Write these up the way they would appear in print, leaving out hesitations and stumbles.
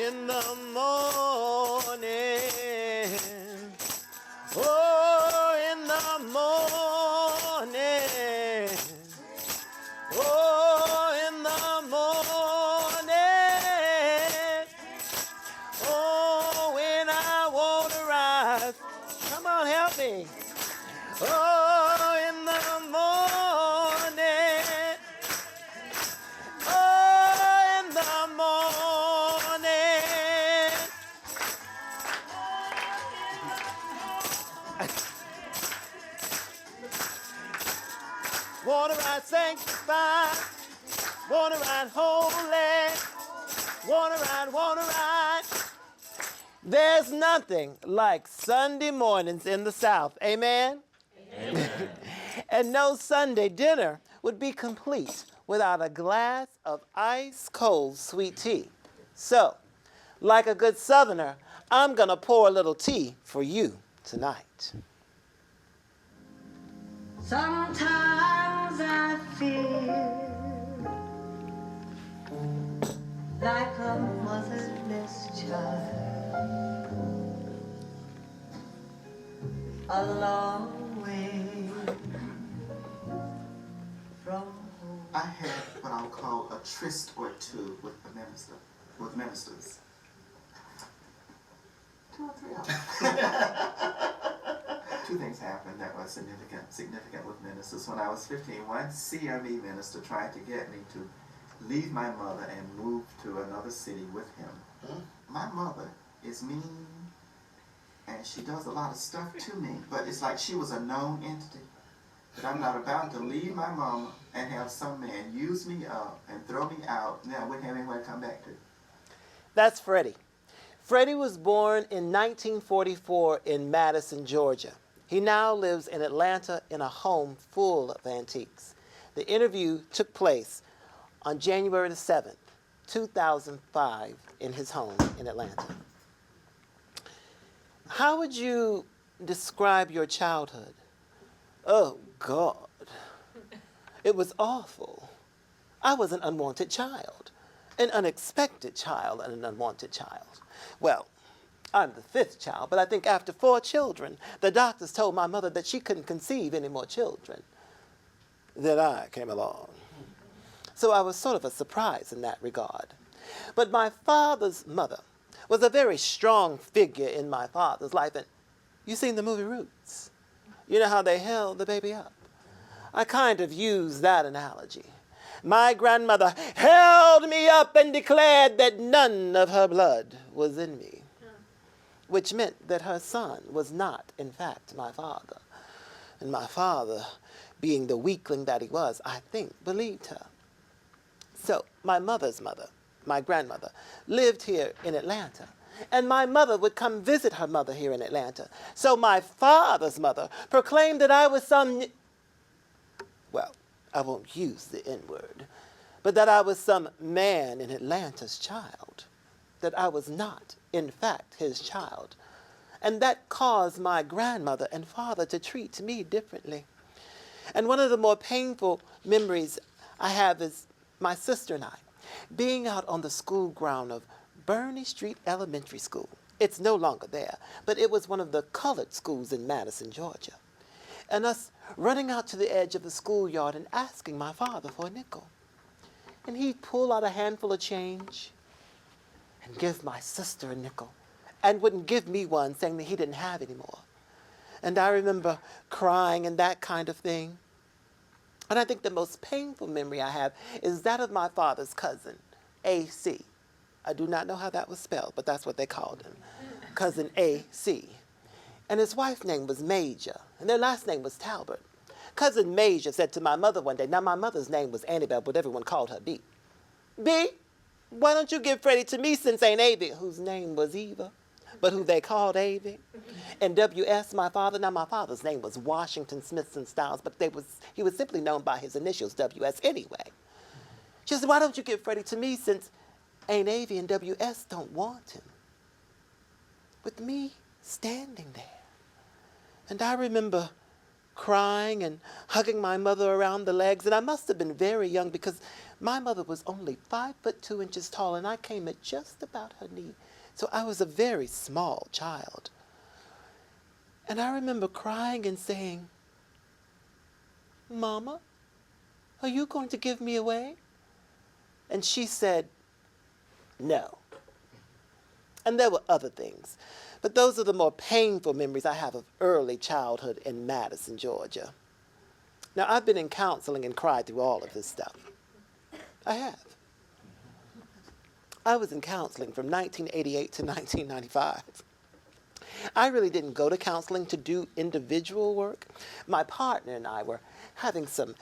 in the morning. Oh, in the morning. Oh, in the morning. Oh, when I want to rise. Come on, help me. Oh, in the morning. Oh, in the morning. Wanna ride sanctified. Wanna ride holy. Wanna ride. There's nothing like Sunday mornings in the South. Amen? Amen. And no Sunday dinner would be complete without a glass of ice cold sweet tea. So, like a good Southerner, I'm gonna pour a little tea for you tonight. Sometimes I feel like a motherless child, a long way from home. I had what I'll call a tryst or two with ministers. 2 or 3 of them. Two things happened that were significant with ministers. When I was 15, one CME minister tried to get me to leave my mother and move to another city with him. My mother is mean, and she does a lot of stuff to me, but it's like she was a known entity. That I'm not about to leave my mama and have some man use me up and throw me out, and then I wouldn't have anywhere to come back to. That's Freddie. Freddie was born in 1944 in Madison, Georgia. He now lives in Atlanta in a home full of antiques. The interview took place on January the 7th, 2005, in his home in Atlanta. How would you describe your childhood? Oh, God. It was awful. I was an unwanted child, an unexpected child and an unwanted child. Well, I'm the 5th child, but I think after 4 children, the doctors told my mother that she couldn't conceive any more children. Then I came along. So I was sort of a surprise in that regard. But my father's mother was a very strong figure in my father's life. And you seen the movie Roots? You know how they held the baby up? I kind of use that analogy. My grandmother held me up and declared that none of her blood was in me, which meant that her son was not, in fact, my father. And my father, being the weakling that he was, I think, believed her. So my mother's mother, my grandmother, lived here in Atlanta. And my mother would come visit her mother here in Atlanta. So my father's mother proclaimed that I was some, well, I won't use the N-word, but that I was some man in Atlanta's child, that I was not, in fact, his child. And that caused my grandmother and father to treat me differently. And one of the more painful memories I have is my sister and I being out on the school ground of Burney Street Elementary School. It's no longer there, but it was one of the colored schools in Madison, Georgia. And us running out to the edge of the schoolyard and asking my father for a nickel. And he'd pull out a handful of change and give my sister a nickel and wouldn't give me one, saying that he didn't have any more. And I remember crying and that kind of thing. And I think the most painful memory I have is that of my father's cousin, A.C. I do not know how that was spelled, but that's what they called him, cousin A.C. And his wife's name was Major, and their last name was Talbot. Cousin Major said to my mother one day, now my mother's name was Annabelle, but everyone called her B. B, why don't you give Freddie to me since Aunt Avie, whose name was Eva, but who they called Avie? And W.S., my father, now my father's name was Washington Smithson Styles, but he was simply known by his initials, W.S. anyway. She said, why don't you give Freddie to me since Aunt Avie and W.S. don't want him? With me standing there. And I remember crying and hugging my mother around the legs. And I must have been very young because my mother was only 5'2" tall, and I came at just about her knee. So I was a very small child. And I remember crying and saying, "Mama, are you going to give me away?" And she said, "No." And there were other things. But those are the more painful memories I have of early childhood in Madison, Georgia. Now, I've been in counseling and cried through all of this stuff. I have. I was in counseling from 1988 to 1995. I really didn't go to counseling to do individual work. My partner and I were having some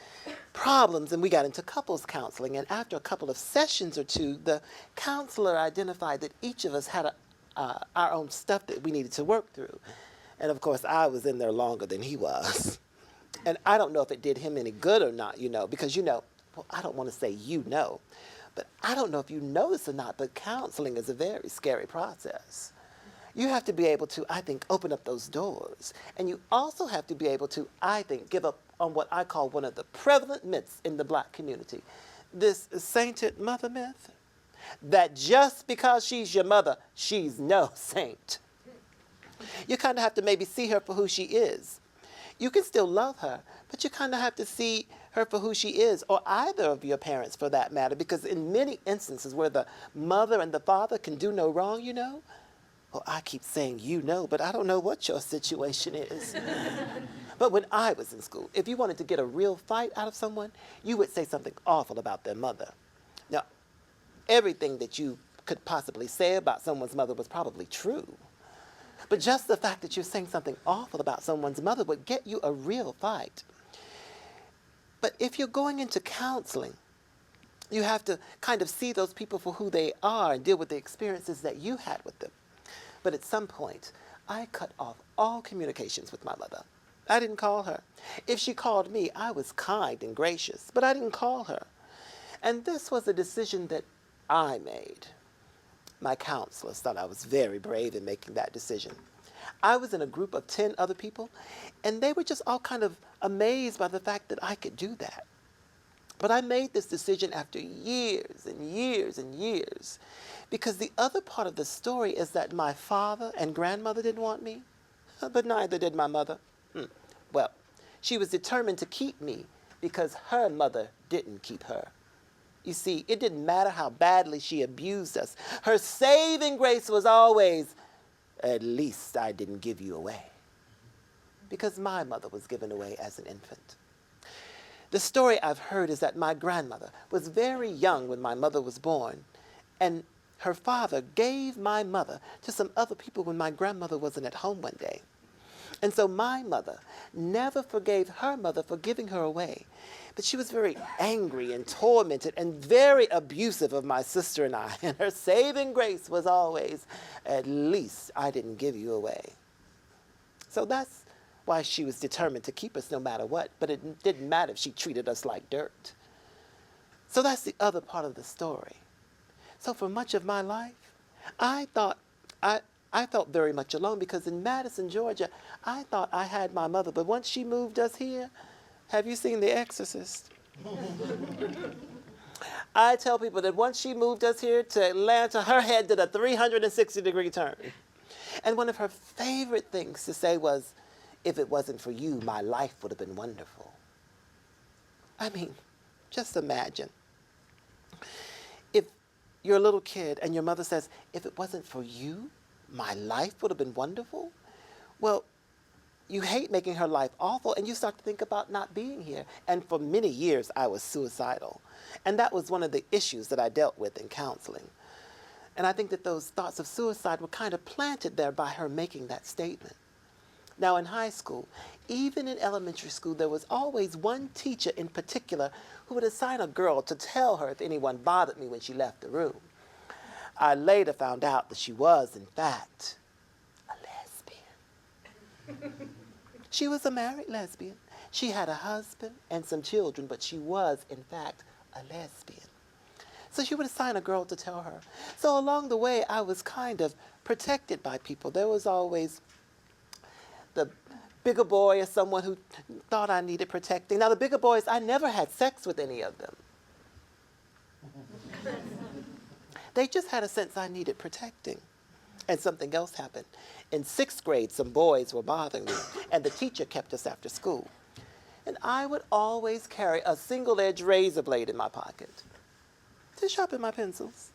problems, and we got into couples counseling. And after a couple of sessions or two, the counselor identified that each of us had our own stuff that we needed to work through. And of course, I was in there longer than he was. And I don't know if it did him any good or not, because well, I don't want to say but I don't know if you know this or not, but counseling is a very scary process. You have to be able to, I think, open up those doors. And you also have to be able to, I think, give up on what I call one of the prevalent myths in the black community. This sainted mother myth. That just because she's your mother, she's no saint. You kind of have to maybe see her for who she is. You can still love her, but you kind of have to see her for who she is, or either of your parents for that matter, because in many instances where the mother and the father can do no wrong, well, I keep saying but I don't know what your situation is. But when I was in school, if you wanted to get a real fight out of someone, you would say something awful about their mother. Now, everything that you could possibly say about someone's mother was probably true. But just the fact that you're saying something awful about someone's mother would get you a real fight. But if you're going into counseling, you have to kind of see those people for who they are and deal with the experiences that you had with them. But at some point, I cut off all communications with my mother. I didn't call her. If she called me, I was kind and gracious, but I didn't call her. And this was a decision that I made. My counselors thought I was very brave in making that decision. I was in a group of 10 other people, and they were just all kind of amazed by the fact that I could do that. But I made this decision after years and years and years, because the other part of the story is that my father and grandmother didn't want me, but neither did my mother. Well, she was determined to keep me because her mother didn't keep her. You see, it didn't matter how badly she abused us. Her saving grace was always, "At least I didn't give you away." Because my mother was given away as an infant. The story I've heard is that my grandmother was very young when my mother was born, and her father gave my mother to some other people when my grandmother wasn't at home one day. And so my mother never forgave her mother for giving her away. But she was very angry and tormented and very abusive of my sister and I. And her saving grace was always, "At least I didn't give you away." So that's why she was determined to keep us no matter what. But it didn't matter if she treated us like dirt. So that's the other part of the story. So for much of my life, I felt very much alone because in Madison, Georgia, I thought I had my mother. But once she moved us here, have you seen The Exorcist? I tell people that once she moved us here to Atlanta, her head did a 360-degree turn. And one of her favorite things to say was, "If it wasn't for you, my life would have been wonderful." I mean, just imagine. If you're a little kid and your mother says, "If it wasn't for you, my life would have been wonderful," well, you hate making her life awful, and you start to think about not being here. And for many years, I was suicidal. And that was one of the issues that I dealt with in counseling. And I think that those thoughts of suicide were kind of planted there by her making that statement. Now, in high school, even in elementary school, there was always one teacher in particular who would assign a girl to tell her if anyone bothered me when she left the room. I later found out that she was, in fact, a lesbian. She was a married lesbian. She had a husband and some children, but she was, in fact, a lesbian. So she would assign a girl to tell her. So along the way, I was kind of protected by people. There was always the bigger boy as someone who thought I needed protecting. Now, the bigger boys, I never had sex with any of them. They just had a sense I needed protecting. And something else happened. In 6th grade, some boys were bothering me, and the teacher kept us after school. And I would always carry a single-edged razor blade in my pocket to sharpen my pencils.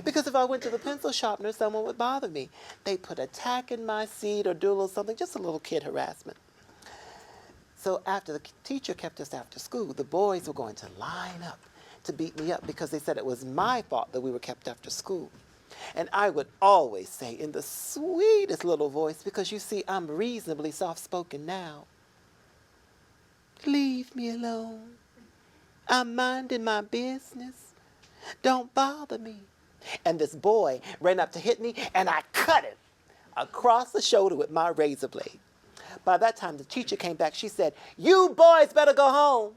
Because if I went to the pencil sharpener, someone would bother me. They'd put a tack in my seat or do a little something, just a little kid harassment. So after the teacher kept us after school, the boys were going to line up to beat me up because they said it was my fault that we were kept after school. And I would always say in the sweetest little voice, because you see, I'm reasonably soft-spoken now, leave me alone. I'm minding my business. Don't bother me. And this boy ran up to hit me, and I cut him across the shoulder with my razor blade. By that time, the teacher came back. She said, "You boys better go home."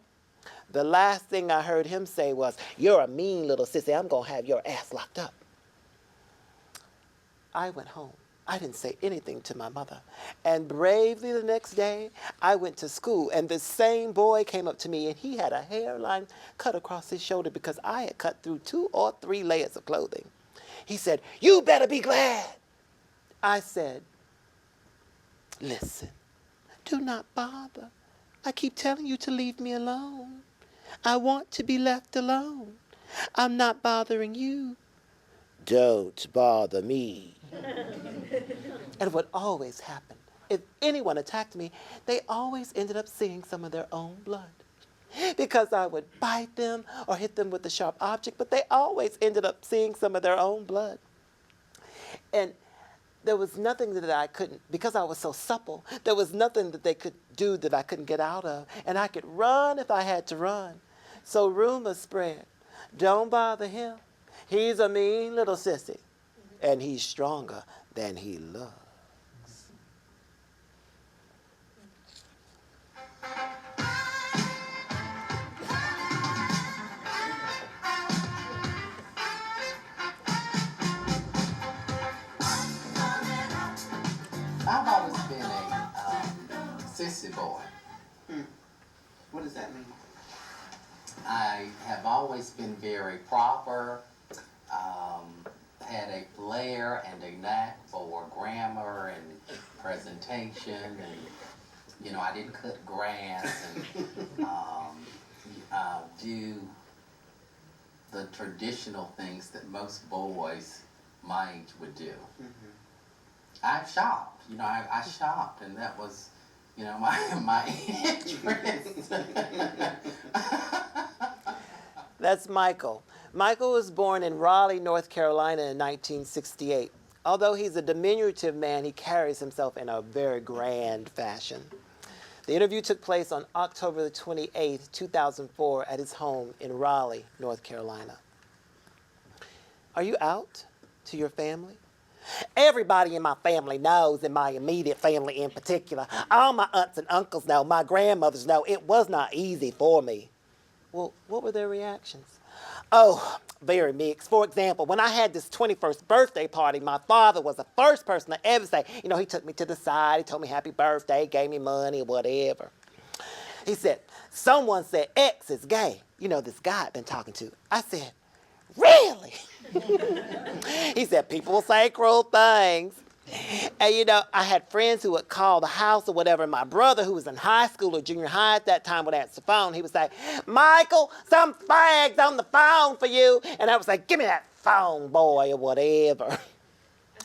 The last thing I heard him say was, "You're a mean little sissy. I'm going to have your ass locked up." I went home. I didn't say anything to my mother. And bravely the next day, I went to school, and this same boy came up to me, and he had a hairline cut across his shoulder because I had cut through 2 or 3 layers of clothing. He said, "You better be glad." I said, "Listen, do not bother. I keep telling you to leave me alone. I want to be left alone. I'm not bothering you. Don't bother me." And what always happened, if anyone attacked me, they always ended up seeing some of their own blood. Because I would bite them or hit them with a sharp object, but they always ended up seeing some of their own blood. And there was nothing that I couldn't, because I was so supple, there was nothing that they could do that I couldn't get out of. And I could run if I had to run. So rumors spread. Don't bother him. He's a mean little sissy. And he's stronger than he looks. I've always been a sissy boy. What does that mean? I have always been very proper, had a flair and a knack for grammar and presentation, and I didn't cut grass and do the traditional things that most boys my age would do. I shopped, I shopped, and that was, my interest. That's Michael. Michael was born in Raleigh, North Carolina in 1968. Although he's a diminutive man, he carries himself in a very grand fashion. The interview took place on October the 28th, 2004 at his home in Raleigh, North Carolina. Are you out to your family? Everybody in my family knows, in my immediate family in particular. All my aunts and uncles know, my grandmothers know, it was not easy for me. Well, what were their reactions? Oh, very mixed. For example, when I had this 21st birthday party, my father was the first person to ever say, he took me to the side, he told me happy birthday, gave me money or whatever. He said, someone said X is gay. This guy I'd been talking to. I said, really? He said, people will say cruel things. And, I had friends who would call the house or whatever. My brother, who was in high school or junior high at that time, would answer the phone. He would say, Michael, some fag's on the phone for you. And I would say, give me that phone, boy, or whatever.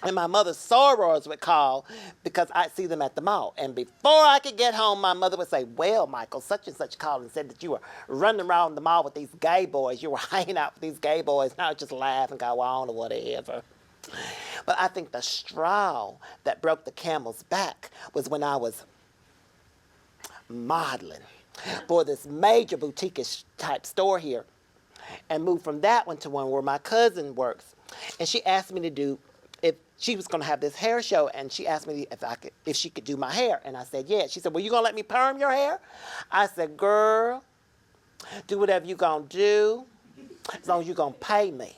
And my mother's sorors would call because I'd see them at the mall. And before I could get home, my mother would say, well, Michael, such and such called and said that you were running around the mall with these gay boys. You were hanging out with these gay boys. And I would just laugh and go on or whatever. But I think the straw that broke the camel's back was when I was modeling for this major boutique-ish type store here, and moved from that one to one where my cousin works. And she asked me to do, if she was going to have this hair show, and she asked me if she could do my hair. And I said, yeah. She said, well, you going to let me perm your hair? I said, girl, do whatever you going to do as long as you going to pay me.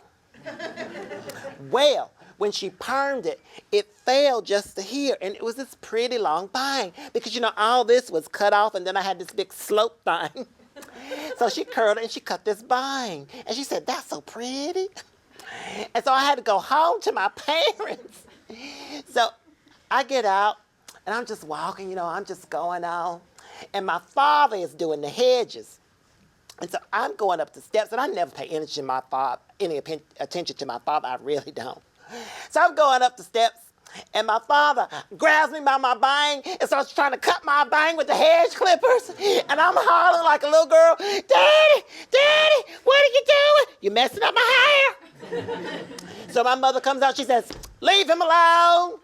Well, when she permed it, it fell just to here. And it was this pretty long bang because, you know, all this was cut off and then I had this big slope thing. So she curled it and she cut this bang. And she said, that's so pretty. And so I had to go home to my parents. So I get out and I'm just walking, you know, I'm just going on. And my father is doing the hedges. And so I'm going up the steps, and I never pay any attention to my father. I really don't. So I'm going up the steps, and my father grabs me by my bang and starts trying to cut my bang with the hedge clippers. And I'm hollering like a little girl, Daddy, Daddy, what are you doing? You're messing up my hair. So my mother comes out, she says, leave him alone.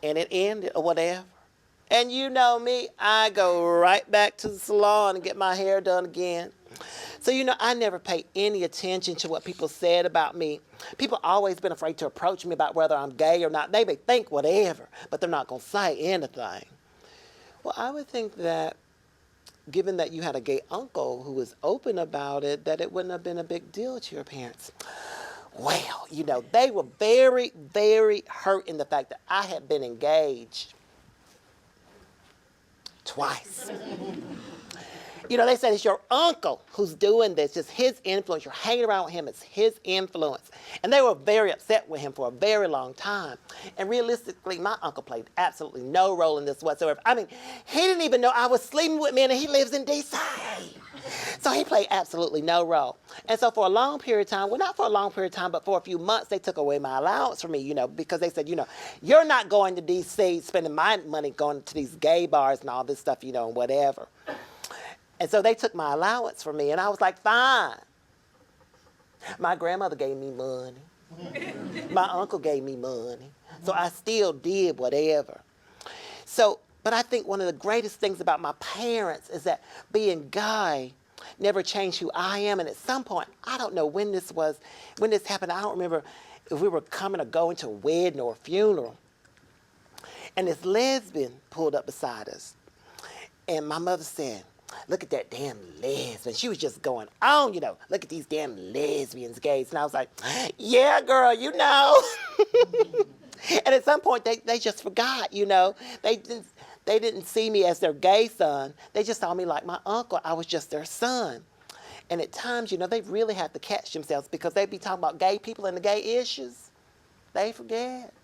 And it ended or whatever. And you know me, I go right back to the salon and get my hair done again. So, you know, I never pay any attention to what people said about me. People always been afraid to approach me about whether I'm gay or not. They may think whatever, but they're not going to say anything. Well, I would think that given that you had a gay uncle who was open about it, that it wouldn't have been a big deal to your parents. Well, you know, they were very, very hurt in the fact that I had been engaged twice. You know, they said it's your uncle who's doing this. It's his influence. You're hanging around with him. It's his influence. And they were very upset with him for a very long time. And realistically, my uncle played absolutely no role in this whatsoever. I mean, he didn't even know I was sleeping with men, and he lives in D.C. So he played absolutely no role. And so for a long period of time, well, not for a long period of time, but for a few months, they took away my allowance from me, you know, because they said, you know, you're not going to D.C., spending my money going to these gay bars and all this stuff, you know, and whatever. And so they took my allowance from me, and I was like, fine. My grandmother gave me money. My uncle gave me money. So I still did whatever. So, but I think one of the greatest things about my parents is that being gay never changed who I am. And at some point, I don't know when this happened. I don't remember if we were coming or going to a wedding or a funeral. And this lesbian pulled up beside us. And my mother said, look at that damn lesbian. She was just going on, you know, look at these damn lesbians, gays. And I was like, yeah, girl, you know. And at some point, they just forgot, you know. They didn't see me as their gay son. They just saw me like my uncle. I was just their son. And at times, you know, they really have to catch themselves because they'd be talking about gay people and the gay issues. They forget.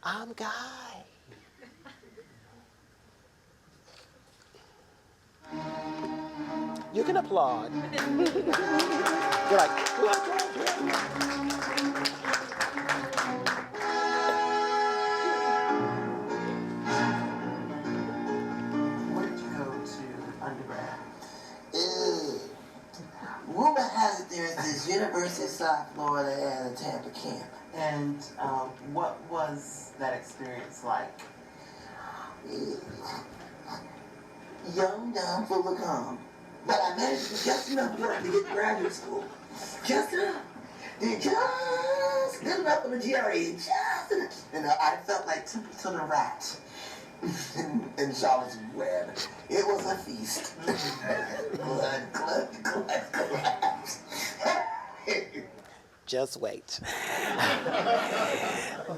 I'm gay. You can applaud. You're like, Where did you go to undergrad? Rumor has it there's this University of South Florida and a Tampa camp. And what was that experience like? Young, dumb, full of calm. But I managed to get just enough work to get to graduate school. Just enough. And just good enough for the GRE. Just enough. And I felt like Temple to the Rat in Charlotte's Web. It was a feast. Blood, collapse. just wait.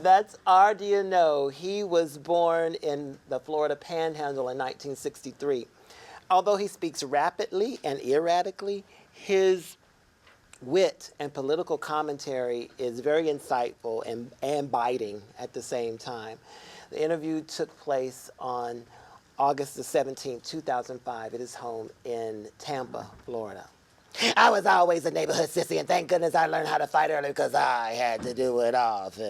That's RDNO. He was born in the Florida Panhandle in 1963. Although he speaks rapidly and erratically, his wit and political commentary is very insightful and biting at the same time. The interview took place on August the 17th, 2005 at his home in Tampa, Florida. I was always a neighborhood sissy, and thank goodness I learned how to fight early because I had to do it often.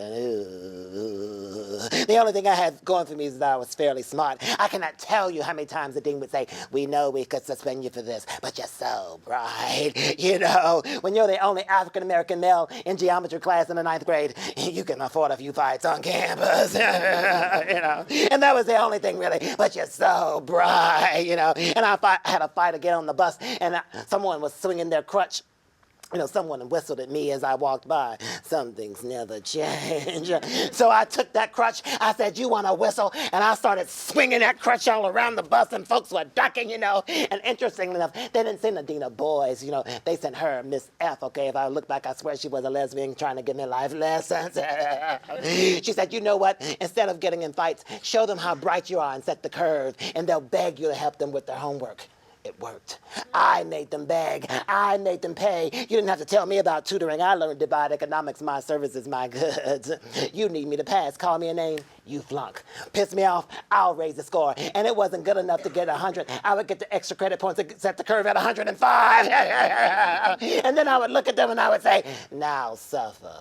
The only thing I had going for me is that I was fairly smart. I cannot tell you how many times the dean would say, we know we could suspend you for this, but you're so bright. You know, when you're the only African-American male in geometry class in the 9th grade, you can afford a few fights on campus. You know, and that was the only thing really, but you're so bright, you know. And I had a fight again on the bus, and someone was swinging their crutch someone whistled at me as I walked by. Some things never change. So I took that crutch. I said, you want a whistle? And I started swinging that crutch all around the bus, and folks were ducking, And interestingly enough, they didn't send Adina boys, They sent her, Miss F, okay? If I look back, I swear she was a lesbian trying to give me life lessons. She said, you know what? Instead of getting in fights, show them how bright you are and set the curve, and they'll beg you to help them with their homework. It worked. I made them beg. I made them pay. You didn't have to tell me about tutoring. I learned divide economics, my services, my goods. You need me to pass. Call me a name. You flunk. Piss me off. I'll raise the score. And it wasn't good enough to get 100. I would get the extra credit points to set the curve at 105. And then I would look at them and I would say, now suffer.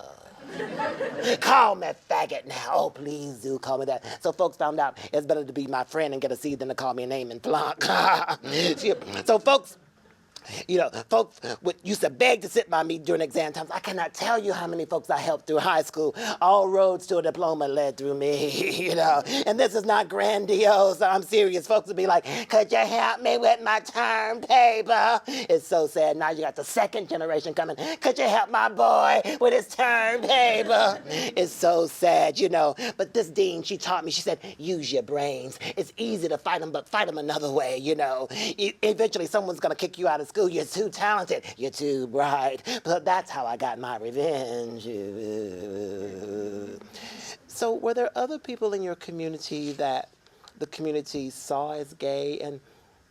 Call me faggot now. Oh, please do call me that. So folks found out it's better to be my friend and get a seed than to call me a name and flunk. So folks used to beg to sit by me during exam times. I cannot tell you how many folks I helped through high school. All roads to a diploma led through me, And this is not grandiose. I'm serious. Folks would be like, could you help me with my term paper? It's so sad. Now you got the second generation coming. Could you help my boy with his term paper? It's so sad, But this dean, she taught me, she said, use your brains. It's easy to fight them, but fight them another way, Eventually someone's going to kick you out of school. You're too talented. You're too bright. But that's how I got my revenge. So were there other people in your community that the community saw as gay? And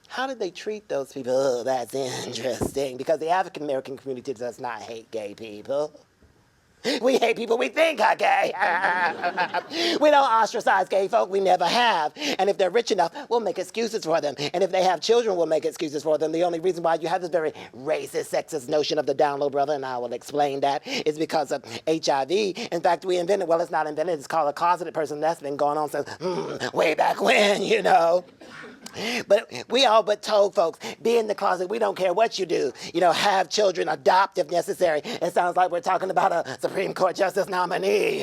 how did they treat those people? Oh, that's interesting. Because the African American community does not hate gay people. We hate people we think are gay. We don't ostracize gay folk. We never have. And if they're rich enough, we'll make excuses for them. And if they have children, we'll make excuses for them. The only reason why you have this very racist, sexist notion of the down low brother, and I will explain that, is because of HIV. In fact, we invented, well, it's not invented, it's called a closeted person. That's been going on since way back when, But we all but told folks, be in the closet. We don't care what you do. Have children, adopt if necessary. It sounds like we're talking about a Supreme Court justice nominee,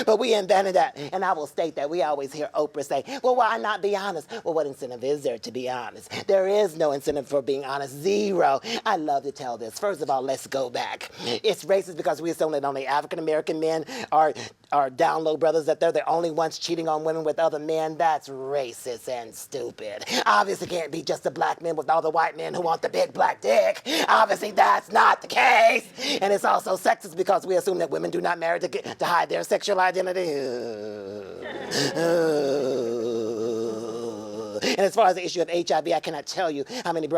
But we invented that. And I will state that we always hear Oprah say, well, why not be honest? Well, what incentive is there to be honest? There is no incentive for being honest. Zero. I love to tell this. First of all, let's go back. It's racist because we assume that only African-American men are down low brothers, that they're the only ones cheating on women with other men. That's racist and stupid. Obviously can't be just the black men with all the white men who want the big black dick. Obviously that's not the case. And it's also sexist because we assume that women do not marry to hide their sexual identity. And as far as the issue of HIV, I cannot tell you how many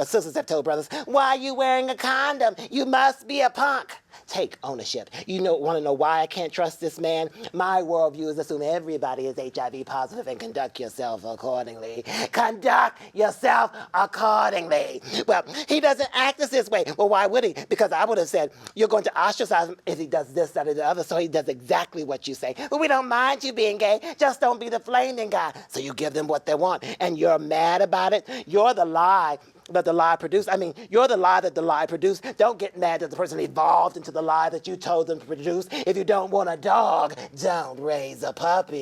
sisters have told brothers, why are you wearing a condom? You must be a punk. Take ownership. Want to know why I can't trust this man? My worldview is assume everybody is HIV positive and conduct yourself accordingly. Conduct yourself accordingly. Well, he doesn't act this way. Well, why would he? Because I would have said, you're going to ostracize him if he does this, that, or the other, so he does exactly what you say. But we don't mind you being gay. Just don't be the flaming guy. So you give them what they want. And you're mad about it. You're the lie that the lie produced. You're the lie that the lie produced. Don't get mad that the person evolved into the lie that you told them to produce. If you don't want a dog, don't raise a puppy.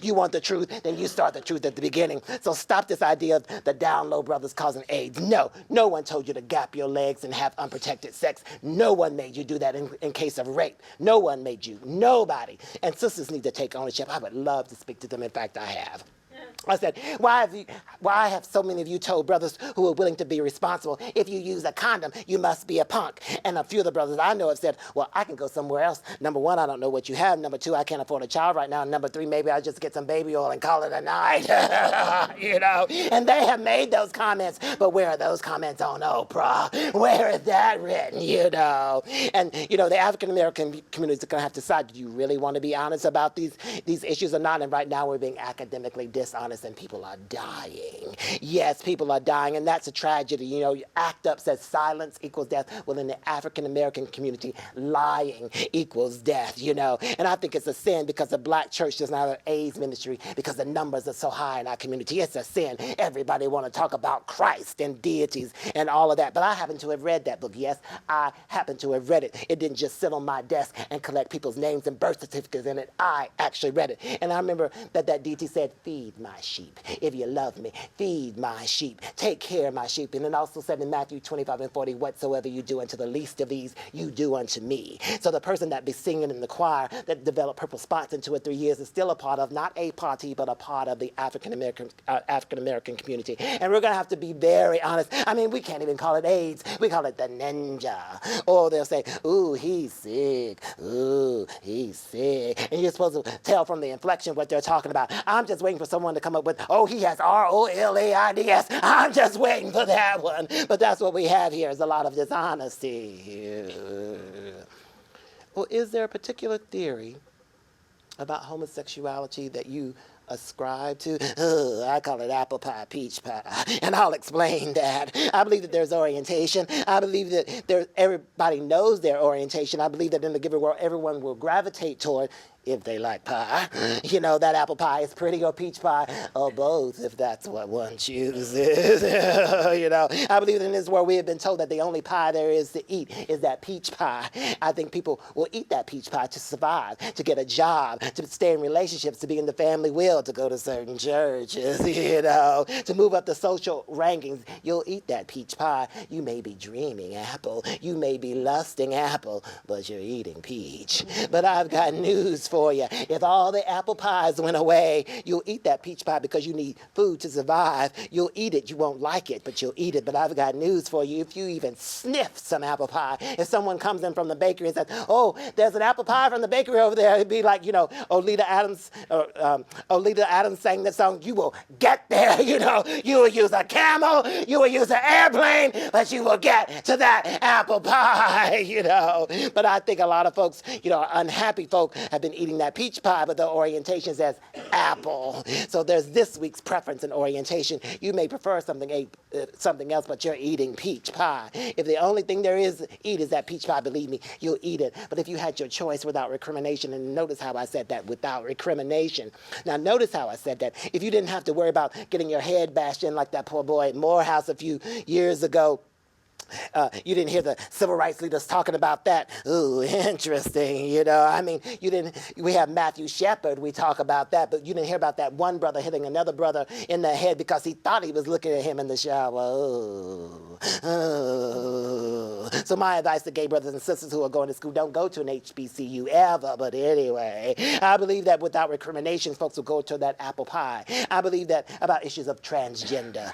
You want the truth, then you start the truth at the beginning. So stop this idea of the down low brothers causing AIDS. No one told you to gap your legs and have unprotected sex. No one made you do that in case of rape. No one made you. Nobody. And sisters need to take ownership. I would love to speak to them. In fact, I have. I said, why have so many of you told brothers who are willing to be responsible, if you use a condom, you must be a punk? And a few of the brothers I know have said, well, I can go somewhere else. Number one, I don't know what you have. Number two, I can't afford a child right now. And number three, maybe I'll just get some baby oil and call it a night. And they have made those comments. But where are those comments on Oprah? Where is that written, And, the African-American community is going to have to decide, do you really want to be honest about these issues or not? And right now we're being academically dishonest and people are dying. Yes, people are dying, and that's a tragedy. ACT UP says silence equals death. Well, in the African-American community, lying equals death, And I think it's a sin because the black church does not have an AIDS ministry because the numbers are so high in our community. It's a sin. Everybody want to talk about Christ and deities and all of that. But I happen to have read that book. Yes, I happen to have read it. It didn't just sit on my desk and collect people's names and birth certificates in it. I actually read it. And I remember that deity said, feed my sheep. If you love me, feed my sheep. Take care of my sheep. And it also said in Matthew 25:40, whatsoever you do unto the least of these, you do unto me. So the person that be singing in the choir that developed purple spots in 2 or 3 years is still a part of, not a party, but a part of the African American community. And we're going to have to be very honest. I mean, we can't even call it AIDS. We call it the ninja. Or they'll say, ooh, he's sick. Ooh, he's sick. And you're supposed to tell from the inflection what they're talking about. I'm just waiting for someone to come up with, oh, he has ROLAIDS. I'm just waiting for that one. But that's what we have here is a lot of dishonesty. Well, is there a particular theory about homosexuality that you ascribe to? I call it apple pie, peach pie, and I'll explain that. I believe that there's orientation. I believe that everybody knows their orientation. I believe that in the given world, everyone will gravitate toward, if they like pie, you know, that apple pie is pretty, or peach pie, or both, if that's what one chooses. You know, I believe that in this world we have been told that the only pie there is to eat is that peach pie. I think people will eat that peach pie to survive, to get a job, to stay in relationships, to be in the family will, to go to certain churches, you know, to move up the social rankings. You'll eat that peach pie. You may be dreaming apple, you may be lusting apple, but you're eating peach. But I've got news for you. If all the apple pies went away, you'll eat that peach pie because you need food to survive. You'll eat it. You won't like it, but you'll eat it. But I've got news for you. If you even sniff some apple pie, if someone comes in from the bakery and says, oh, there's an apple pie from the bakery over there, it'd be like, you know, Olita Adams sang that song, you will get there, you know. You will use a camel, you will use an airplane, but you will get to that apple pie, you know. But I think a lot of folks, you know, unhappy folk have been eating that peach pie, but the orientation says apple. So there's this week's preference in orientation. You may prefer something else, but you're eating peach pie. If the only thing there is to eat is that peach pie, believe me, you'll eat it. But if you had your choice without recrimination, and notice how I said that, without recrimination. Now notice how I said that. If you didn't have to worry about getting your head bashed in like that poor boy at Morehouse a few years ago, you didn't hear the civil rights leaders talking about that. Ooh, interesting, you know. I mean, we have Matthew Shepard, we talk about that, but you didn't hear about that one brother hitting another brother in the head because he thought he was looking at him in the shower. Ooh. Ooh. So my advice to gay brothers and sisters who are going to school, don't go to an HBCU ever, but anyway, I believe that without recrimination, folks will go to that apple pie. I believe that about issues of transgender.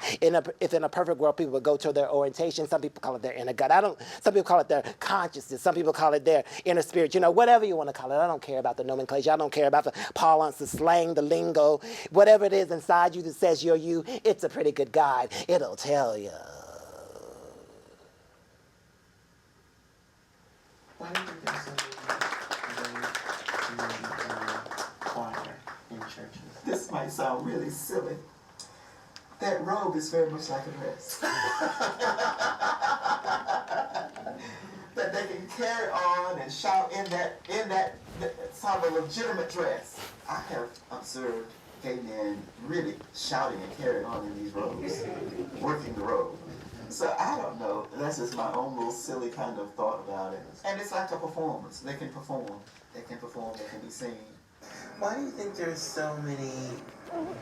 If in a perfect world people would go to their orientation, some people call it their inner gut. Some people call it their consciousness. Some people call it their inner spirit. You know, whatever you want to call it. I don't care about the nomenclature. I don't care about the parlance, the slang, the lingo. Whatever it is inside you that says you're you, it's a pretty good guide. It'll tell you. Why do you think there's so many choir in churches? This might sound really silly. That robe is very much like a dress. That they can carry on and shout in that sort of legitimate dress. I have observed gay men really shouting and carrying on in these robes, working the robe. So I don't know. That's just my own little silly kind of thought about it. And it's like a performance. They can perform. They can be seen. Why do you think there's so many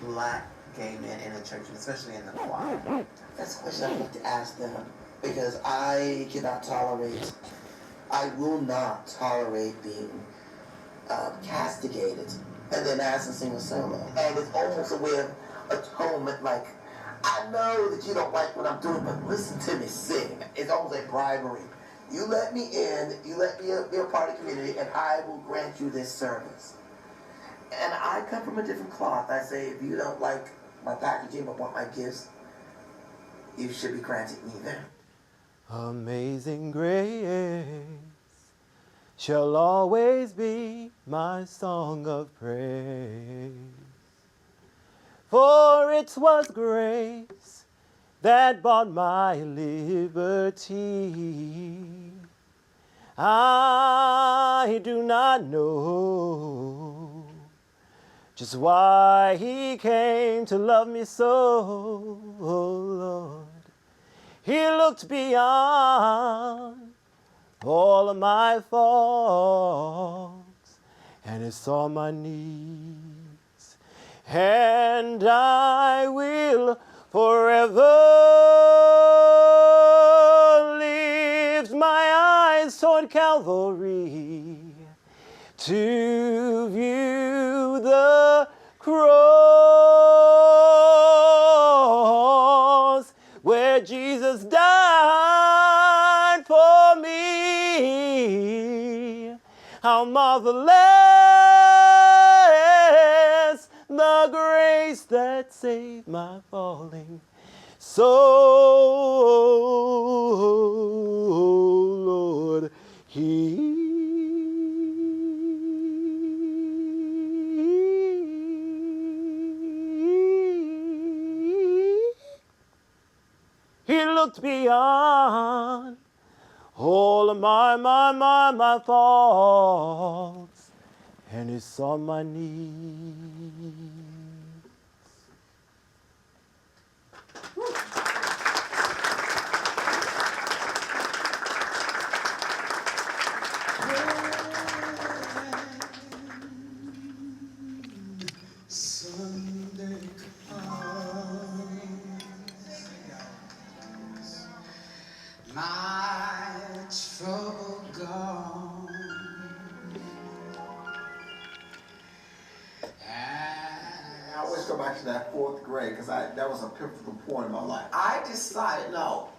black gay men in the church, especially in the choir? That's a question I'd like to ask them, because I will not tolerate being castigated and then asked to sing a solo. And it's almost a way of atonement, like, I know that you don't like what I'm doing, but listen to me sing. It's almost like bribery. You let me in, you let me be a part of the community, and I will grant you this service. And I come from a different cloth. I say, if you don't like my packaging but want my gifts, you should be granted me them. Amazing grace shall always be my song of praise. For it was grace that bought my liberty. I do not know just why he came to love me so, oh Lord. He looked beyond all of my faults and he saw my needs and I will forever lift my eyes toward Calvary to view the cross where Jesus died for me. How marvelous the grace that saved my falling soul, Lord. He looked beyond all of my faults, and he saw my needs. Sunday comes, my trouble gone, and I always go back to that 4th grade because that was a pivotal point in my life. I decided, no,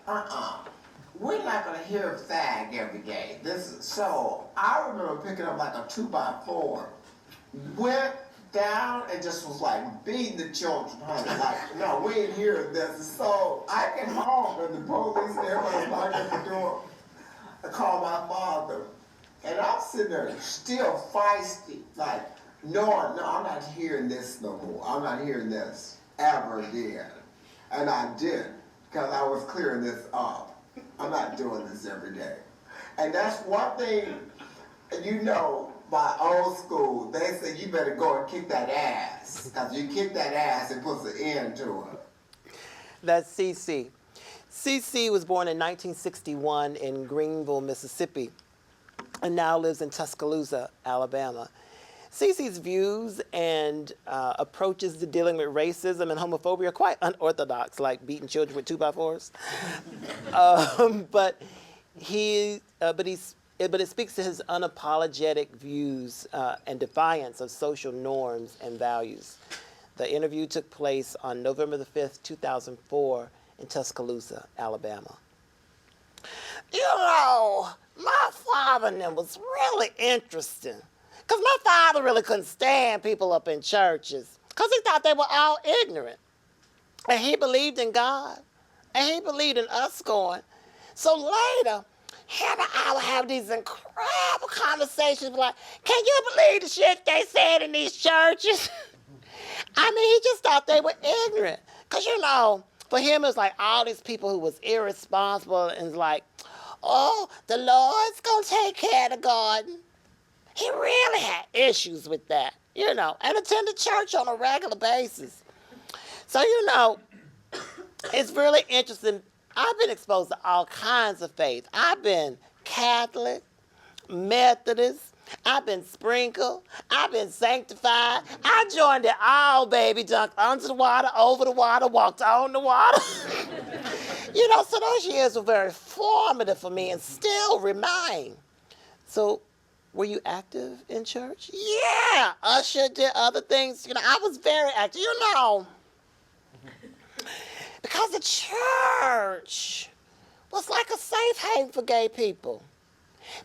we're not going to hear a fag every day. So I remember picking up like a 2x4, went down and just was like beating the children, honey. Like, no, we ain't hearing this. So I came home and the police and everybody was knocking at the door. I called my father, and I'm sitting there still feisty, like, no, I'm not hearing this no more. I'm not hearing this ever again. And I did, because I was clearing this up. I'm not doing this every day. And that's one thing, you know, by old school, they say you better go and kick that ass. Because you kick that ass, it puts an end to it. That's CeCe. CeCe was born in 1961 in Greenville, Mississippi, and now lives in Tuscaloosa, Alabama. CeCe's views and approaches to dealing with racism and homophobia are quite unorthodox, like beating children with 2x4s. But it speaks to his unapologetic views and defiance of social norms and values. The interview took place on November the 5th, 2004 in Tuscaloosa, Alabama. You know, my father and them was really interesting. Because my father really couldn't stand people up in churches because he thought they were all ignorant. And he believed in God. And he believed in us going. So later, him and I would have these incredible conversations like, can you believe the shit they said in these churches? I mean, he just thought they were ignorant. Because, you know, for him, it was like all these people who was irresponsible and like, oh, the Lord's going to take care of the garden. He really had issues with that, you know, and attended church on a regular basis. So, you know, it's really interesting. I've been exposed to all kinds of faiths. I've been Catholic, Methodist, I've been sprinkled, I've been sanctified. I joined it all, baby, dunked under the water, over the water, walked on the water. You know, so those years were very formative for me and still remain. So, were you active in church? Yeah, usher, did other things. You know, I was very active, you know. Because the church was like a safe haven for gay people.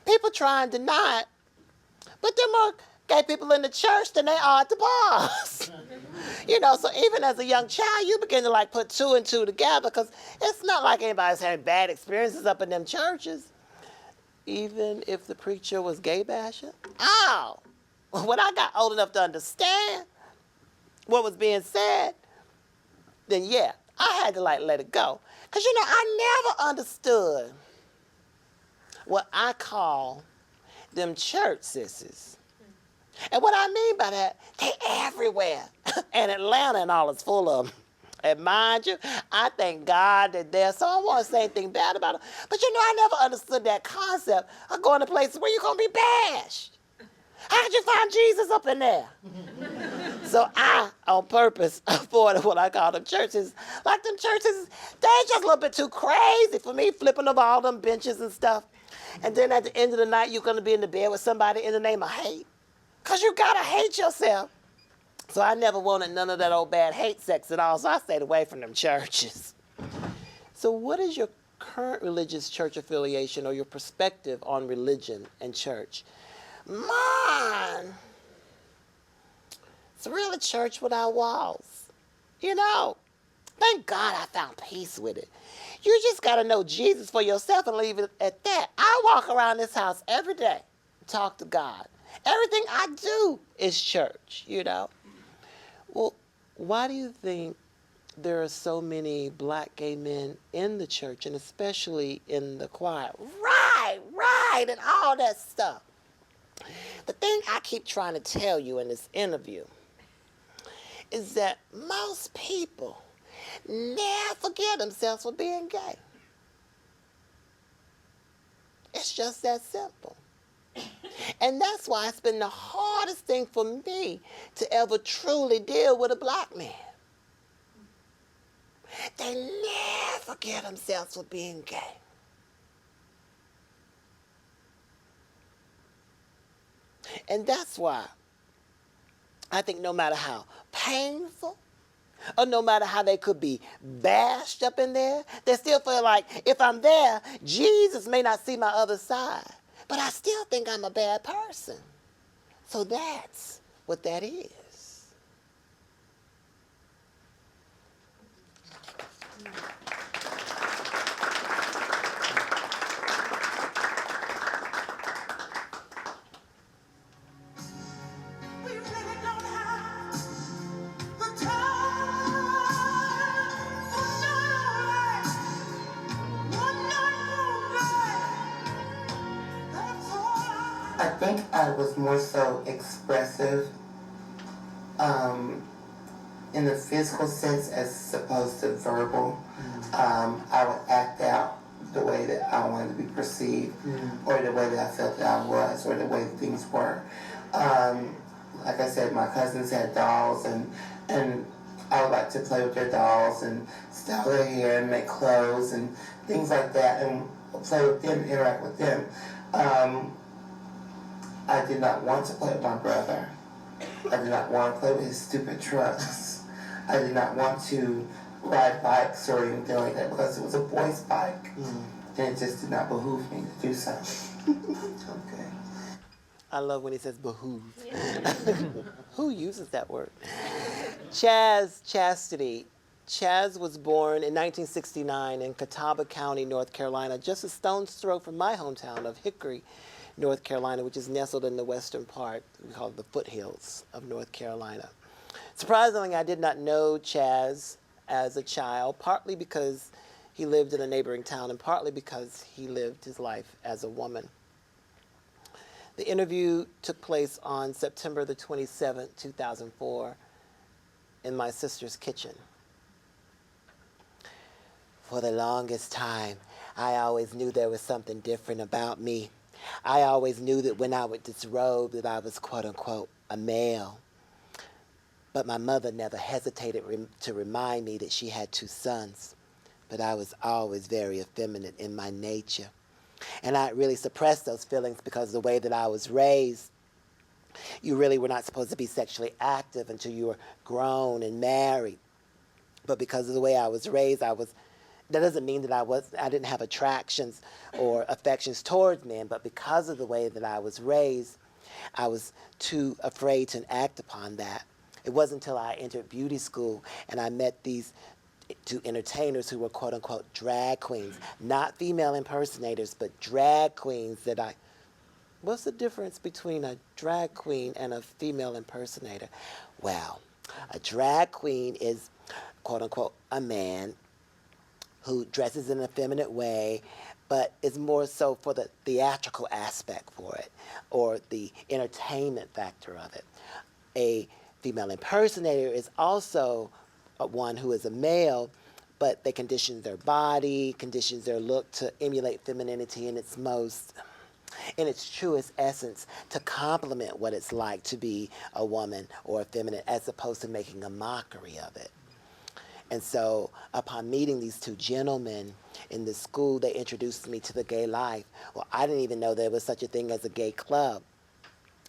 People try and deny it, but there are more gay people in the church than they are at the bars. You know, so even as a young child, you begin to like put 2 and 2 together because it's not like anybody's having bad experiences up in them churches. Even if the preacher was gay bashing? Oh, when I got old enough to understand what was being said, then yeah, I had to like let it go. Because, you know, I never understood what I call them church sissies. And what I mean by that, they everywhere. And Atlanta and all is full of them. And mind you, I thank God that they're, so I don't want to say anything bad about them. But you know, I never understood that concept of going to places where you're going to be bashed. How could you find Jesus up in there? So I, on purpose, avoided what I call them churches. Like them churches, they just a little bit too crazy for me, flipping over all them benches and stuff. And then at the end of the night, you're going to be in the bed with somebody in the name of hate. Because you got to hate yourself. So I never wanted none of that old bad hate sex at all, so I stayed away from them churches. So what is your current religious church affiliation or your perspective on religion and church? Mine, it's really church without walls. You know, thank God I found peace with it. You just got to know Jesus for yourself and leave it at that. I walk around this house every day, talk to God. Everything I do is church, you know. Well, why do you think there are so many black gay men in the church and especially in the choir? Right, and all that stuff. The thing I keep trying to tell you in this interview is that most people never forgive themselves for being gay. It's just that simple. And that's why it's been the hardest thing for me to ever truly deal with a black man. They never forgive themselves for being gay. And that's why I think no matter how painful or no matter how they could be bashed up in there, they still feel like if I'm there, Jesus may not see my other side, but I still think I'm a bad person. So that's what that is. I think I was more so expressive in the physical sense as opposed to verbal. I would act out the way that I wanted to be perceived, or the way that I felt that I was, or the way things were. Like I said, my cousins had dolls, and I would like to play with their dolls and style their hair and make clothes and things like that, and play with them, interact with them. I did not want to play with my brother. I did not want to play with his stupid trucks. I did not want to ride bikes or anything like that because it was a boy's bike. And it just did not behoove me to do so. Okay. I love when he says behoove. Who uses that word? Chaz Chastity. Chaz was born in 1969 in Catawba County, North Carolina, just a stone's throw from my hometown of Hickory, North Carolina, which is nestled in the western part. We call it the foothills of North Carolina. Surprisingly, I did not know Chaz as a child, partly because he lived in a neighboring town and partly because he lived his life as a woman. The interview took place on September the 27th, 2004, in my sister's kitchen. For the longest time, I always knew there was something different about me. I always knew that when I would disrobe that I was quote unquote a male. But my mother never hesitated to remind me that she had 2 sons. But I was always very effeminate in my nature. And I really suppressed those feelings because of the way that I was raised. You really were not supposed to be sexually active until you were grown and married. But because of the way I was raised, that doesn't mean that I didn't have attractions or affections towards men, but because of the way that I was raised, I was too afraid to act upon that. It wasn't until I entered beauty school and I met these 2 entertainers who were quote unquote drag queens, not female impersonators, but drag queens what's the difference between a drag queen and a female impersonator? Well, a drag queen is quote unquote a man who dresses in an effeminate way, but is more so for the theatrical aspect for it, or the entertainment factor of it. A female impersonator is also one who is a male, but they condition their body, conditions their look to emulate femininity in its most in its truest essence to compliment what it's like to be a woman or a feminine as opposed to making a mockery of it. And so upon meeting these two gentlemen in the school, they introduced me to the gay life. Well, I didn't even know there was such a thing as a gay club.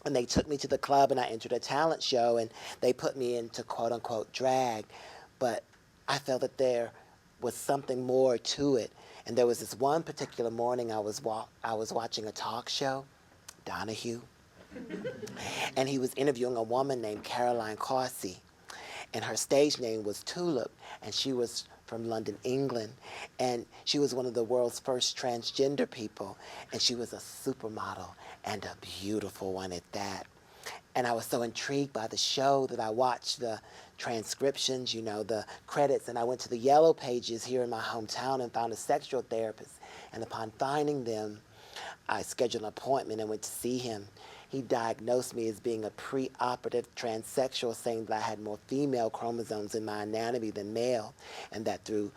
And they took me to the club and I entered a talent show and they put me into quote unquote drag. But I felt that there was something more to it. And there was this one particular morning I was watching a talk show, Donahue, and he was interviewing a woman named Caroline Causey. And her stage name was Tulip, and she was from London, England. And she was one of the world's first transgender people. And she was a supermodel and a beautiful one at that. And I was so intrigued by the show that I watched the transcriptions, the credits, and I went to the yellow pages here in my hometown and found a sexual therapist. And upon finding them, I scheduled an appointment and went to see him. He diagnosed me as being a preoperative transsexual, saying that I had more female chromosomes in my anatomy than male, and that through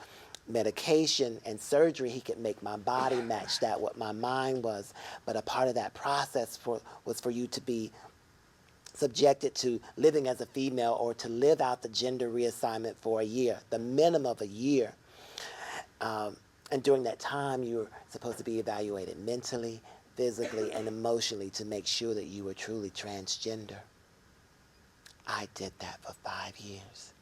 medication and surgery, he could make my body match that what my mind was. But a part of that process was for you to be subjected to living as a female or to live out the gender reassignment for a year, the minimum of a year. And during that time, you're supposed to be evaluated mentally, physically, and emotionally to make sure that you were truly transgender. I did that for 5 years.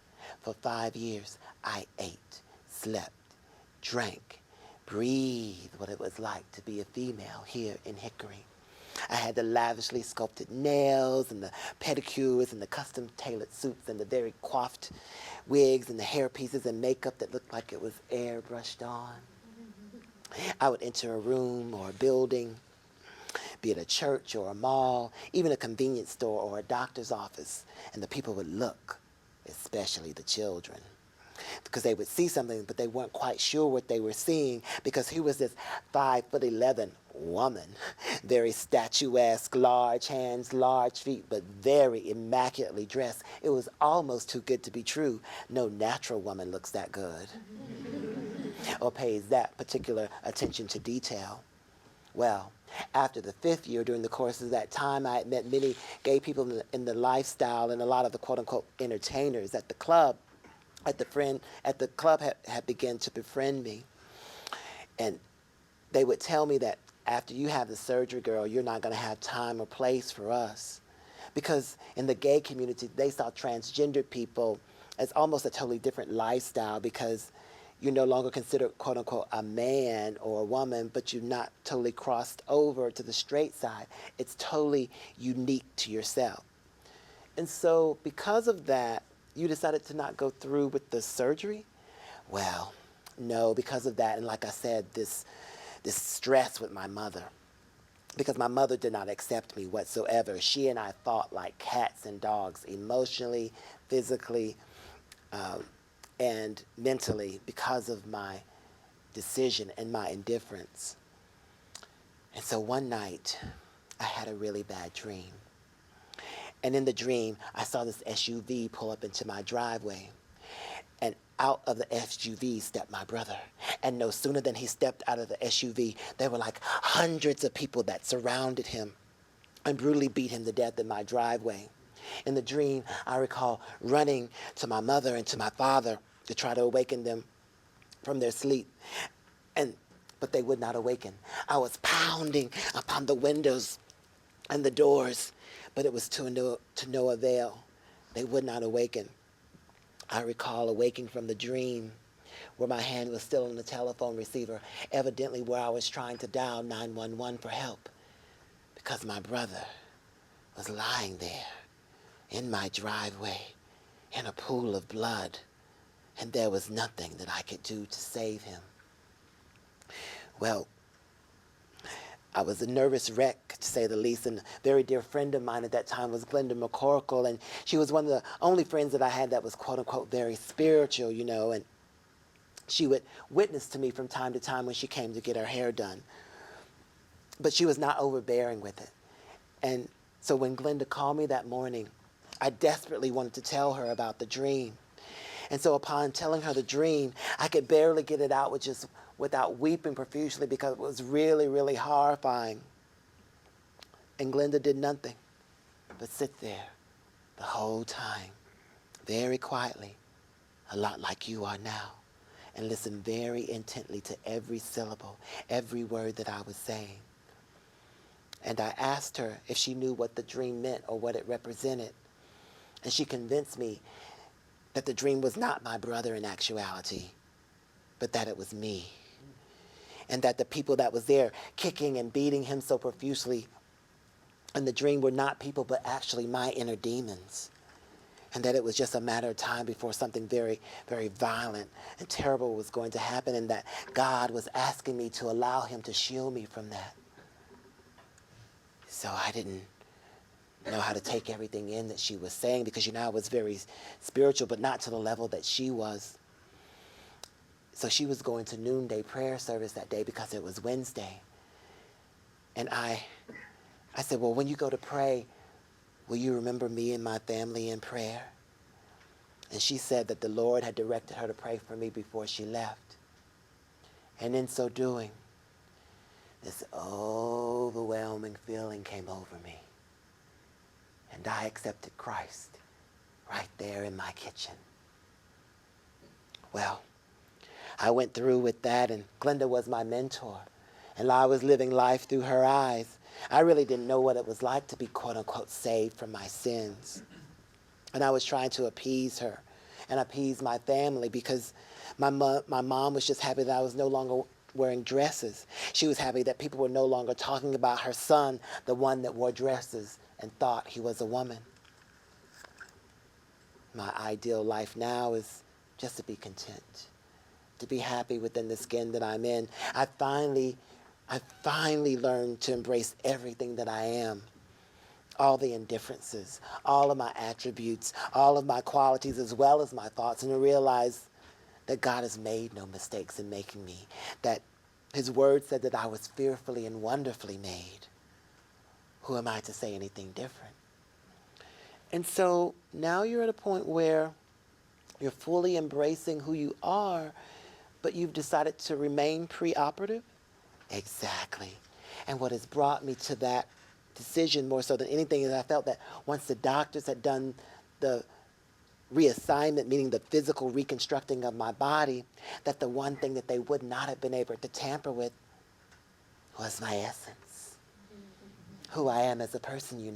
For 5 years, I ate, slept, drank, breathed what it was like to be a female here in Hickory. I had the lavishly sculpted nails and the pedicures and the custom tailored suits and the very coiffed wigs and the hair pieces and makeup that looked like it was airbrushed on. I would enter a room or a building, be it a church or a mall, even a convenience store or a doctor's office, and the people would look, especially the children, because they would see something, but they weren't quite sure what they were seeing, because here was this 5'11" woman, very statuesque, large hands, large feet, but very immaculately dressed. It was almost too good to be true. No natural woman looks that good or pays that particular attention to detail. Well, after the 5th year, during the course of that time, I had met many gay people in the lifestyle and a lot of the quote-unquote entertainers at the club. The club had begun to befriend me. And they would tell me that after you have the surgery, girl, you're not going to have time or place for us. Because in the gay community, they saw transgender people as almost a totally different lifestyle, because you're no longer considered, quote unquote, a man or a woman, but you're not totally crossed over to the straight side. It's totally unique to yourself. And so because of that, you decided to not go through with the surgery? Well, no, because of that, and like I said, this stress with my mother, because my mother did not accept me whatsoever. She and I fought like cats and dogs, emotionally, physically, and mentally, because of my decision and my indifference. And so one night, I had a really bad dream. And in the dream, I saw this SUV pull up into my driveway. And out of the SUV stepped my brother. And no sooner than he stepped out of the SUV, there were like hundreds of people that surrounded him and brutally beat him to death in my driveway. In the dream, I recall running to my mother and to my father to try to awaken them from their sleep. But they would not awaken. I was pounding upon the windows and the doors, but it was to no avail. They would not awaken. I recall awaking from the dream where my hand was still on the telephone receiver, evidently where I was trying to dial 911 for help, because my brother was lying there in my driveway in a pool of blood, and there was nothing that I could do to save him. Well, I was a nervous wreck, to say the least, and a very dear friend of mine at that time was Glenda McCorkle, and she was one of the only friends that I had that was, quote-unquote, very spiritual, and she would witness to me from time to time when she came to get her hair done. But she was not overbearing with it. And so when Glenda called me that morning, I desperately wanted to tell her about the dream. And so upon telling her the dream, I could barely get it out without weeping profusely, because it was really, really horrifying. And Glenda did nothing but sit there the whole time, very quietly, a lot like you are now, and listen very intently to every syllable, every word that I was saying. And I asked her if she knew what the dream meant or what it represented. And she convinced me that the dream was not my brother in actuality, but that it was me. And that the people that was there kicking and beating him so profusely in the dream were not people, but actually my inner demons. And that it was just a matter of time before something very, very violent and terrible was going to happen, and that God was asking me to allow him to shield me from that. So I didn't know how to take everything in that she was saying, because, I was very spiritual, but not to the level that she was. So she was going to noonday prayer service that day because it was Wednesday. And I said, well, when you go to pray, will you remember me and my family in prayer? And she said that the Lord had directed her to pray for me before she left. And in so doing, this overwhelming feeling came over me. And I accepted Christ right there in my kitchen. Well, I went through with that, and Glenda was my mentor. And I was living life through her eyes. I really didn't know what it was like to be, quote unquote, saved from my sins. And I was trying to appease her and appease my family, because my mom was just happy that I was no longer wearing dresses. She was happy that people were no longer talking about her son, the one that wore dresses and thought he was a woman. My ideal life now is just to be content, to be happy within the skin that I'm in. I finally learned to embrace everything that I am, all the indifferences, all of my attributes, all of my qualities, as well as my thoughts, and to realize that God has made no mistakes in making me, that his word said that I was fearfully and wonderfully made. Who am I to say anything different? And so now you're at a point where you're fully embracing who you are, but you've decided to remain preoperative? Exactly. And what has brought me to that decision more so than anything is I felt that once the doctors had done the reassignment, meaning the physical reconstructing of my body, that the one thing that they would not have been able to tamper with was my essence. Who I am as a person,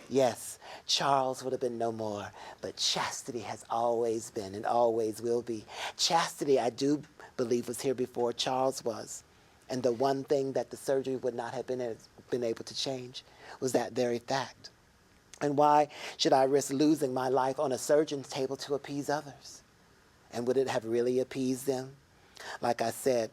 Yes, Charles would have been no more, but chastity has always been and always will be. Chastity, I do believe, was here before Charles was. And the one thing that the surgery would not have been able to change was that very fact. And why should I risk losing my life on a surgeon's table to appease others? And would it have really appeased them? Like I said,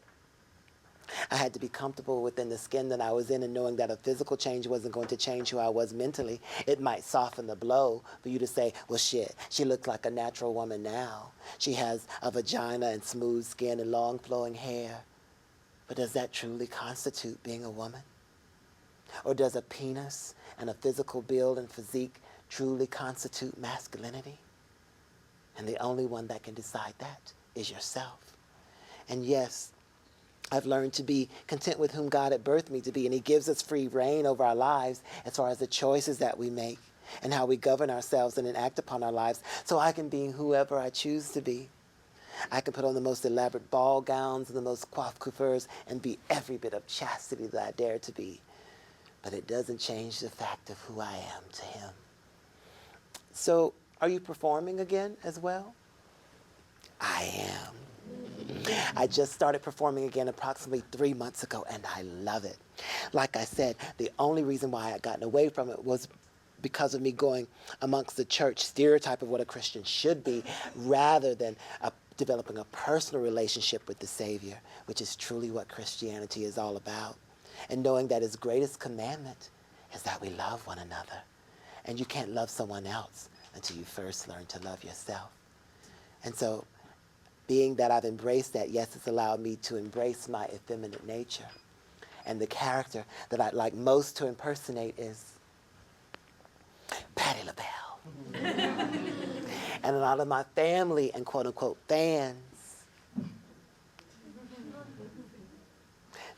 I had to be comfortable within the skin that I was in, and knowing that a physical change wasn't going to change who I was mentally. It might soften the blow for you to say, well, shit, she looks like a natural woman now. She has a vagina and smooth skin and long flowing hair. But does that truly constitute being a woman? Or does a penis and a physical build and physique truly constitute masculinity? And the only one that can decide that is yourself. And yes, I've learned to be content with whom God had birthed me to be, and he gives us free reign over our lives as far as the choices that we make and how we govern ourselves and enact upon our lives, so I can be whoever I choose to be. I can put on the most elaborate ball gowns and the most coiffed coiffures and be every bit of chastity that I dare to be. But it doesn't change the fact of who I am to him. So, are you performing again as well? I am. I just started performing again approximately 3 months ago, and I love it. Like I said, the only reason why I had gotten away from it was because of me going amongst the church stereotype of what a Christian should be, rather than developing a personal relationship with the Savior, which is truly what Christianity is all about. And knowing that his greatest commandment is that we love one another. And you can't love someone else until you first learn to love yourself. And so, being that I've embraced that, yes, it's allowed me to embrace my effeminate nature. And the character that I'd like most to impersonate is Patti LaBelle. And a lot of my family and quote-unquote fans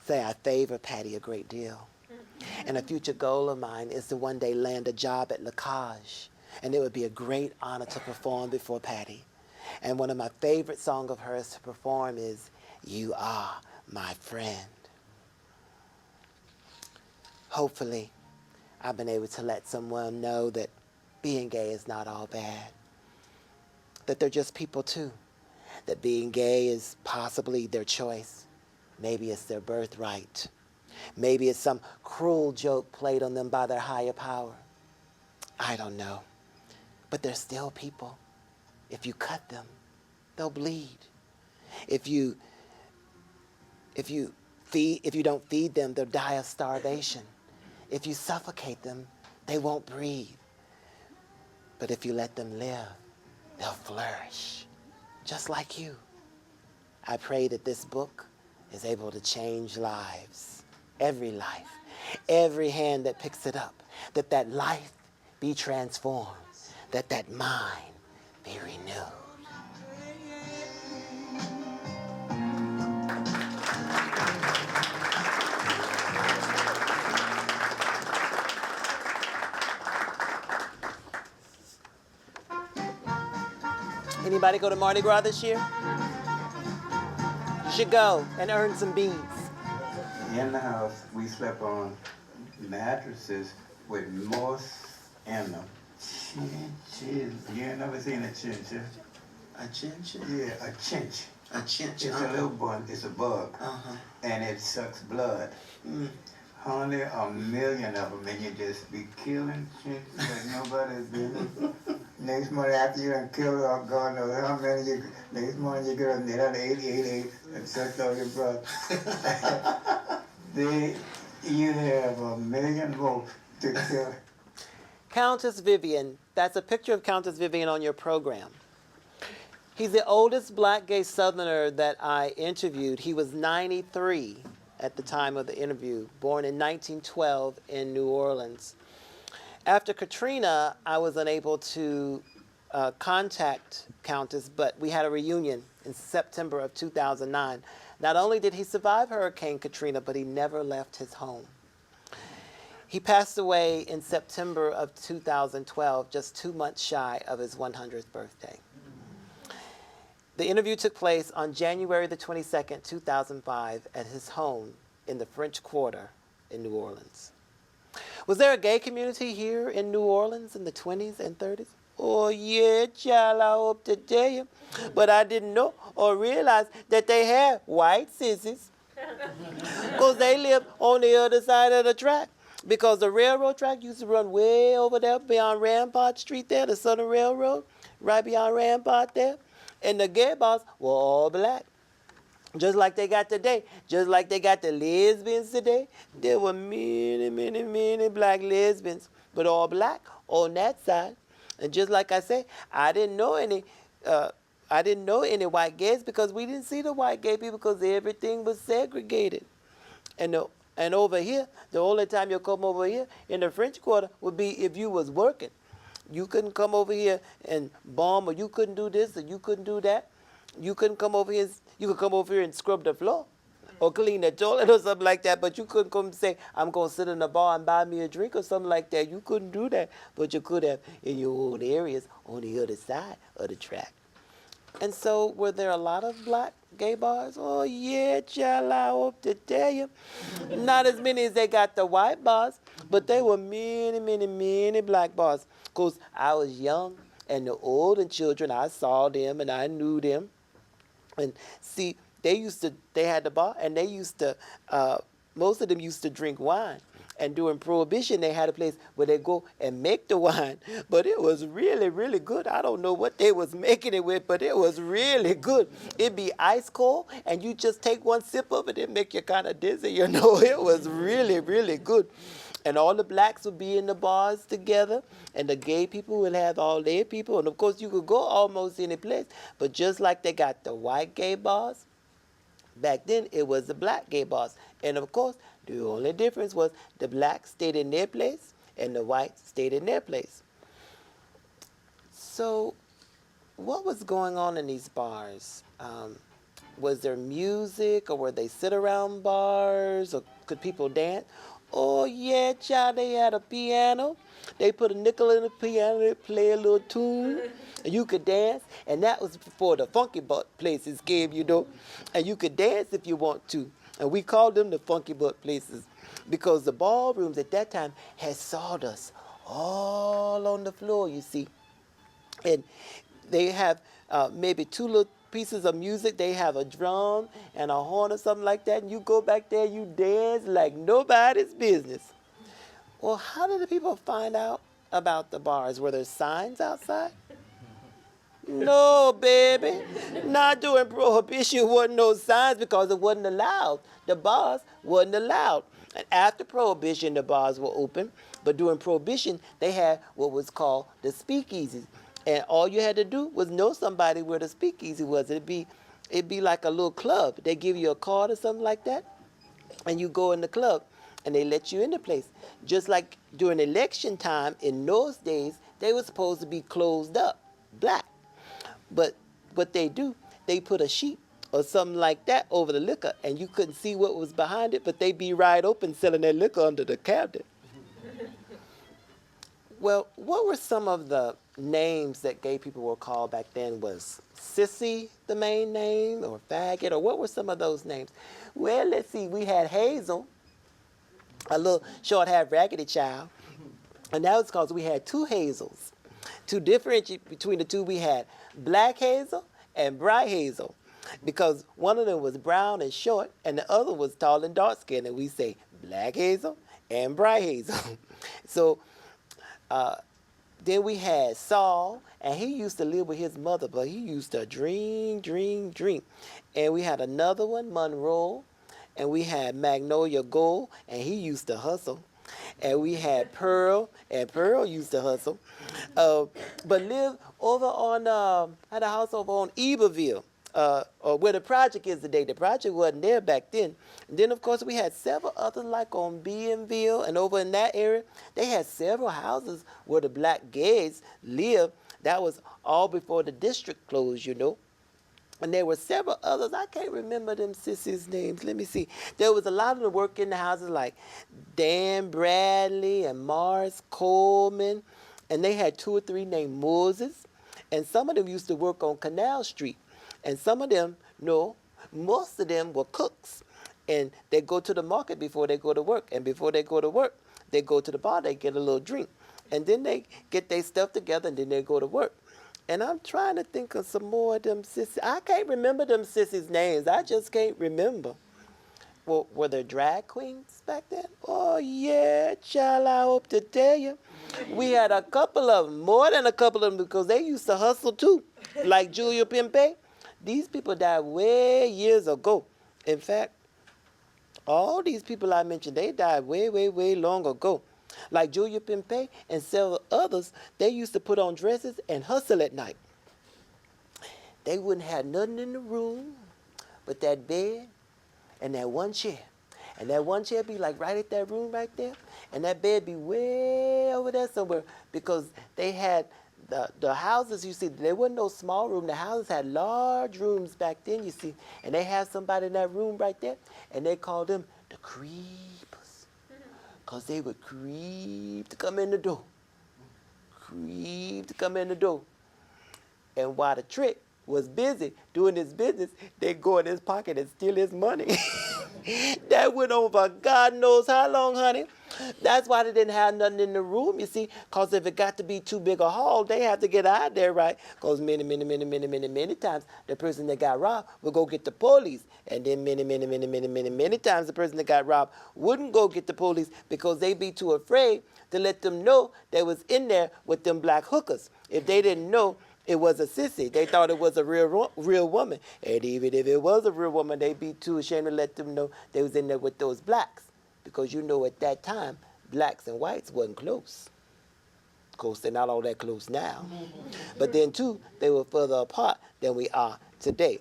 say I favor Patti a great deal. And a future goal of mine is to one day land a job at La Cage. And it would be a great honor to perform before Patty. And one of my favorite songs of hers to perform is You Are My Friend. Hopefully, I've been able to let someone know that being gay is not all bad. That they're just people too. That being gay is possibly their choice. Maybe it's their birthright. Maybe it's some cruel joke played on them by their higher power. I don't know. But they're still people. If you cut them, they'll bleed. If you don't feed them, they'll die of starvation. If you suffocate them, they won't breathe. But if you let them live, they'll flourish, just like you. I pray that this book is able to change lives, every life, every hand that picks it up, that life be transformed, that mind be renewed. Anybody go to Mardi Gras this year? You should go and earn some beans. In the house, we slept on mattresses with moss in them. Chinches. You ain't never seen a chincha? A chinch? Yeah, a chinch. A chinch. It's a little bug. It's a bug. Uh-huh. And it sucks blood. Mm. Only a million of them, and you just be killing chinches like nobody's business. Next morning after you done killed all God knows how many next morning you get up and they done 888 and sucked all your blood. You have a million more to kill. Countess Vivian, that's a picture of Countess Vivian on your program. He's the oldest black gay Southerner that I interviewed. He was 93 at the time of the interview, born in 1912 in New Orleans. After Katrina, I was unable to contact Countess, but we had a reunion in September of 2009. Not only did he survive Hurricane Katrina, but he never left his home. He passed away in September of 2012, just 2 months shy of his 100th birthday. The interview took place on January the 22nd, 2005, at his home in the French Quarter in New Orleans. Was there a gay community here in New Orleans in the 20s and 30s? Oh, yeah, child, I hope to tell you. But I didn't know or realize that they had white sissies. Because they lived on the other side of the track. Because the railroad track used to run way over there beyond Rampart Street there, the Southern Railroad, right beyond Rampart there. And the gay bars were all black. Just like they got today, just like they got the lesbians today, there were many, many, many black lesbians, but all black on that side. And just like I say, I didn't know any white gays because we didn't see the white gay people because everything was segregated. And over here, the only time you come over here in the French Quarter would be if you was working. You couldn't come over here and bomb, or you couldn't do this, or you couldn't do that. You couldn't come over here. You could come over here and scrub the floor or clean the toilet or something like that, but you couldn't come and say, I'm going to sit in a bar and buy me a drink or something like that. You couldn't do that, but you could have in your own areas on the other side of the track. And so were there a lot of black gay bars? Oh, yeah, child, I hope to tell you. Not as many as they got the white bars, but there were many, many, many black bars. Because I was young, and the older children, I saw them and I knew them. And see, they had the bar, and they used to, most of them used to drink wine. And during Prohibition, they had a place where they go and make the wine. But it was really, really good. I don't know what they was making it with, but it was really good. It'd be ice cold, and you just take one sip of it, it'd make you kind of dizzy, you know. It was really, really good. And all the blacks would be in the bars together, and the gay people would have all their people. And, of course, you could go almost any place. But just like they got the white gay bars, back then it was the black gay bars. And, of course, the only difference was the blacks stayed in their place and the whites stayed in their place. So what was going on in these bars? Was there music, or were they sit-around bars, or could people dance? Oh, yeah, child, they had a piano. They put a nickel in the piano, they play a little tune, and you could dance. And that was before the funky butt places came, you know. And you could dance if you want to. And we called them the funky butt places because the ballrooms at that time had sawdust all on the floor, you see. And they have maybe two little pieces of music. They have a drum and a horn or something like that, and you go back there, you dance like nobody's business. Well, how did the people find out about the bars? Were there signs outside? No, baby. Not during Prohibition, wasn't no signs because it wasn't allowed. The bars wasn't allowed. And after Prohibition, the bars were open. But during Prohibition, they had what was called the speakeasies. And all you had to do was know somebody where the speakeasy was. It'd be like a little club. They give you a card or something like that, and you go in the club, and they let you in the place. Just like during election time in those days, they were supposed to be closed up, black. But what they do, they put a sheet or something like that over the liquor, and you couldn't see what was behind it, but they'd be right open selling their liquor under the cabinet. Well, what were some of the names that gay people were called back then? Was sissy the main name, or faggot, or what were some of those names? Well, let's see, we had Hazel, a little short-haired raggedy child, and that was because we had two Hazels. To differentiate between the two, we had Black Hazel and Bright Hazel, because one of them was brown and short, and the other was tall and dark-skinned, and we say Black Hazel and Bright Hazel. So then we had Saul, and he used to live with his mother, but he used to drink. And we had another one, Monroe, and we had Magnolia Gold, and he used to hustle. And we had Pearl, and Pearl used to hustle. But lived over on, had a house over on Eberville, or where the project is today. The project wasn't there back then. And then, of course, we had several others like on Bienville, and over in that area, they had several houses where the black gays lived. That was all before the district closed, you know. And there were several others. I can't remember them sissies' names. Let me see. There was a lot of them work in the houses like Dan Bradley and Morris Coleman. And they had two or three named Moses. And some of them used to work on Canal Street. And some of them, no, most of them were cooks. And they go to the market before they go to work. And before they go to work, they go to the bar, they get a little drink. And then they get their stuff together, and then they go to work. And I'm trying to think of some more of them sissies. I can't remember them sissies' names. I just can't remember. Well, were there drag queens back then? Oh, yeah, child, I hope to tell you. We had a couple of them, more than a couple of them, because they used to hustle too, like Julia Pimpe. These people died way years ago. In fact, all these people I mentioned, they died way, way, way long ago. Like Julia Pimpe and several others, they used to put on dresses and hustle at night. They wouldn't have nothing in the room but that bed and that one chair. And that one chair be like right at that room right there. And that bed be way over there somewhere, because they had the houses, you see, there wasn't no small room. The houses had large rooms back then, you see. And they had somebody in that room right there, and they called them the creepers. Because they would creep to come in the door. Creep to come in the door. And while the trick was busy doing his business, they'd go in his pocket and steal his money. That went on for God knows how long, honey. That's why they didn't have nothing in the room, you see, because if it got to be too big a haul, they have to get out there, right? Because many times the person that got robbed would go get the police. And then many times the person that got robbed wouldn't go get the police because they'd be too afraid to let them know they was in there with them black hookers. If they didn't know it was a sissy, they thought it was a real woman. And even if it was a real woman, they'd be too ashamed to let them know they was in there with those blacks. Because you know at that time, blacks and whites wasn't close. Of course, they're not all that close now. But then, too, they were further apart than we are today.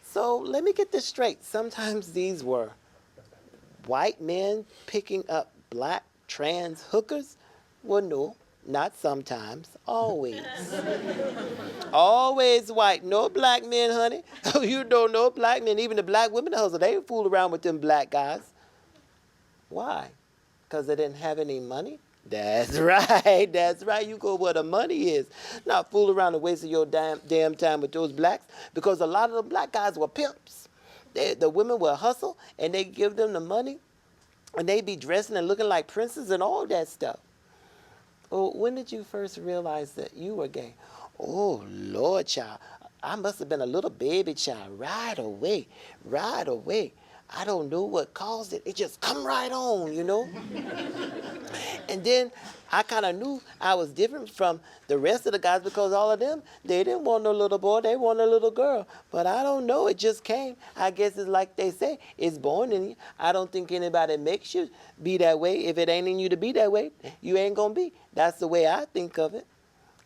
So let me get this straight. Sometimes these were white men picking up black trans hookers? Well, no, not sometimes. Always. Always white. No black men, honey. You don't know black men. Even the black women hustle, they fool around with them black guys. Why? Because they didn't have any money? That's right. That's right. You go where the money is. Not fool around and wasting your damn time with those blacks, because a lot of the black guys were pimps. The women will hustle and they give them the money and they be dressing and looking like princes and all that stuff. Well, when did you first realize that you were gay? Oh, Lord, child. I must have been a little baby child right away, right away. I don't know what caused it. It just come right on, you know? And then I kind of knew I was different from the rest of the guys, because all of them, they didn't want no little boy, they want a little girl. But I don't know, it just came. I guess it's like they say, it's born in you. I don't think anybody makes you be that way. If it ain't in you to be that way, you ain't gonna be. That's the way I think of it.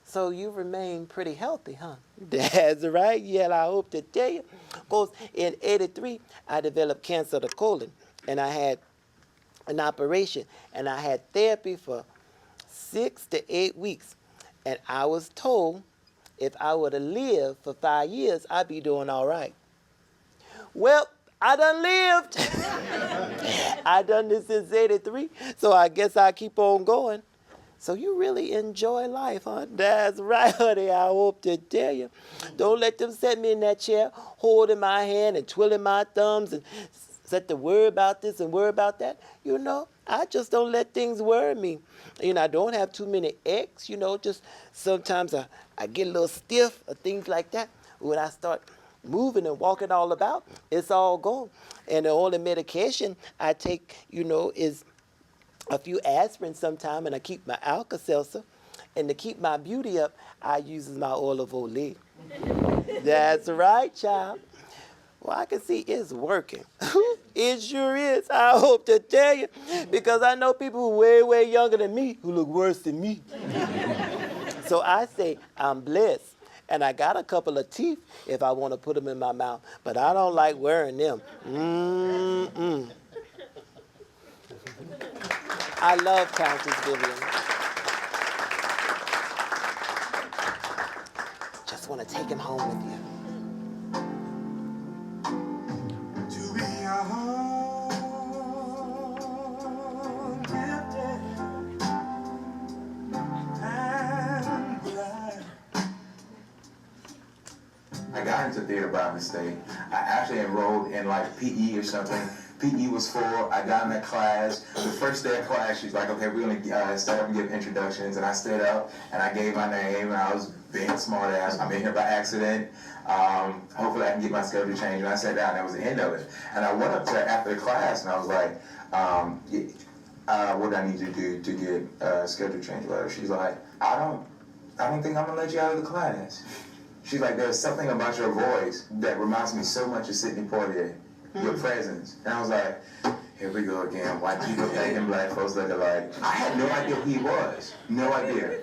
So you remain pretty healthy, huh? That's right. Yeah, I hope to tell you. Of course, in '83, I developed cancer of the colon, and I had an operation, and I had therapy for 6 to 8 weeks. And I was told if I were to live for 5 years, I'd be doing all right. Well, I done lived. I done this since '83, so I guess I keep on going. So you really enjoy life, huh? That's right, honey. I hope to tell you. Don't let them set me in that chair, holding my hand and twiddling my thumbs and set to worry about this and worry about that. You know, I just don't let things worry me. You know, I don't have too many aches, you know, just sometimes I get a little stiff or things like that. When I start moving and walking all about, it's all gone. And the only medication I take, you know, is a few aspirin sometime, and I keep my Alka-Seltzer. And to keep my beauty up, I use my olive oil. That's right, child. Well, I can see it's working. It sure is. I hope to tell you, because I know people who are way, way younger than me who look worse than me. So I say I'm blessed. And I got a couple of teeth if I want to put them in my mouth, but I don't like wearing them. I love Countess Vivian. Just want to take him home with you. To be I got into theater by mistake. I actually enrolled in like PE or something. PE was full. I got in that class. The first day of class, she's like, okay, we're going to start up and give introductions. And I stood up and I gave my name, and I was being a smart ass. I'm in here by accident. Hopefully I can get my schedule changed. And I sat down. That was the end of it. And I went up to her after the class, and I was like, what do I need to do to get schedule change letter? She's like, I don't think I'm going to let you out of the class. She's like, there's something about your voice that reminds me so much of Sidney Poitier, your presence. And I was like, here we go again. White people thinking black folks look alike. I had no idea who he was. No idea.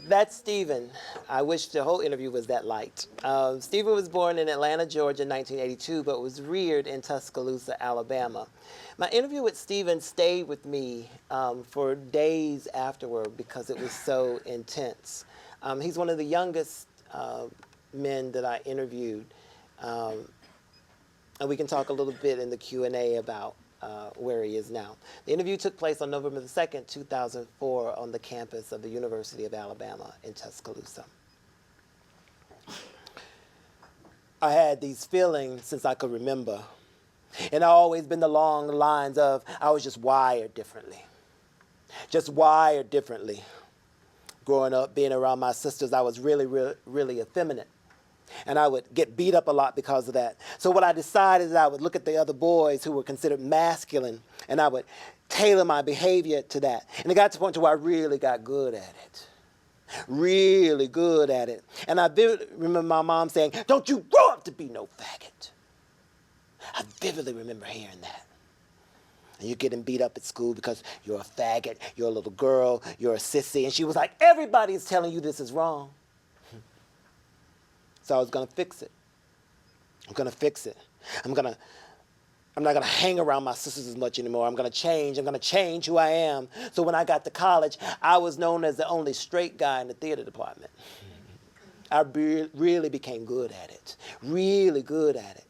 That's Stephen. I wish the whole interview was that light. Stephen was born in Atlanta, Georgia in 1982, but was reared in Tuscaloosa, Alabama. My interview with Stephen stayed with me for days afterward because it was so intense. He's one of the youngest men that I interviewed. And we can talk a little bit in the Q&A about where he is now. The interview took place on November the 2nd, 2004 on the campus of the University of Alabama in Tuscaloosa. I had these feelings since I could remember. And I've always been along the lines of I was just wired differently. Just wired differently. Growing up, being around my sisters, I was really effeminate. And I would get beat up a lot because of that. So what I decided is I would look at the other boys who were considered masculine, and I would tailor my behavior to that. And it got to the point where I really got good at it. Really good at it. And I remember my mom saying, don't you grow up to be no faggot. I vividly remember hearing that. And you're getting beat up at school because you're a faggot, you're a little girl, you're a sissy. And she was like, everybody's telling you this is wrong. So I was going to fix it. I'm going to fix it. I'm not going to hang around my sisters as much anymore. I'm going to change. I'm going to change who I am. So when I got to college, I was known as the only straight guy in the theater department. I really became good at it. Really good at it.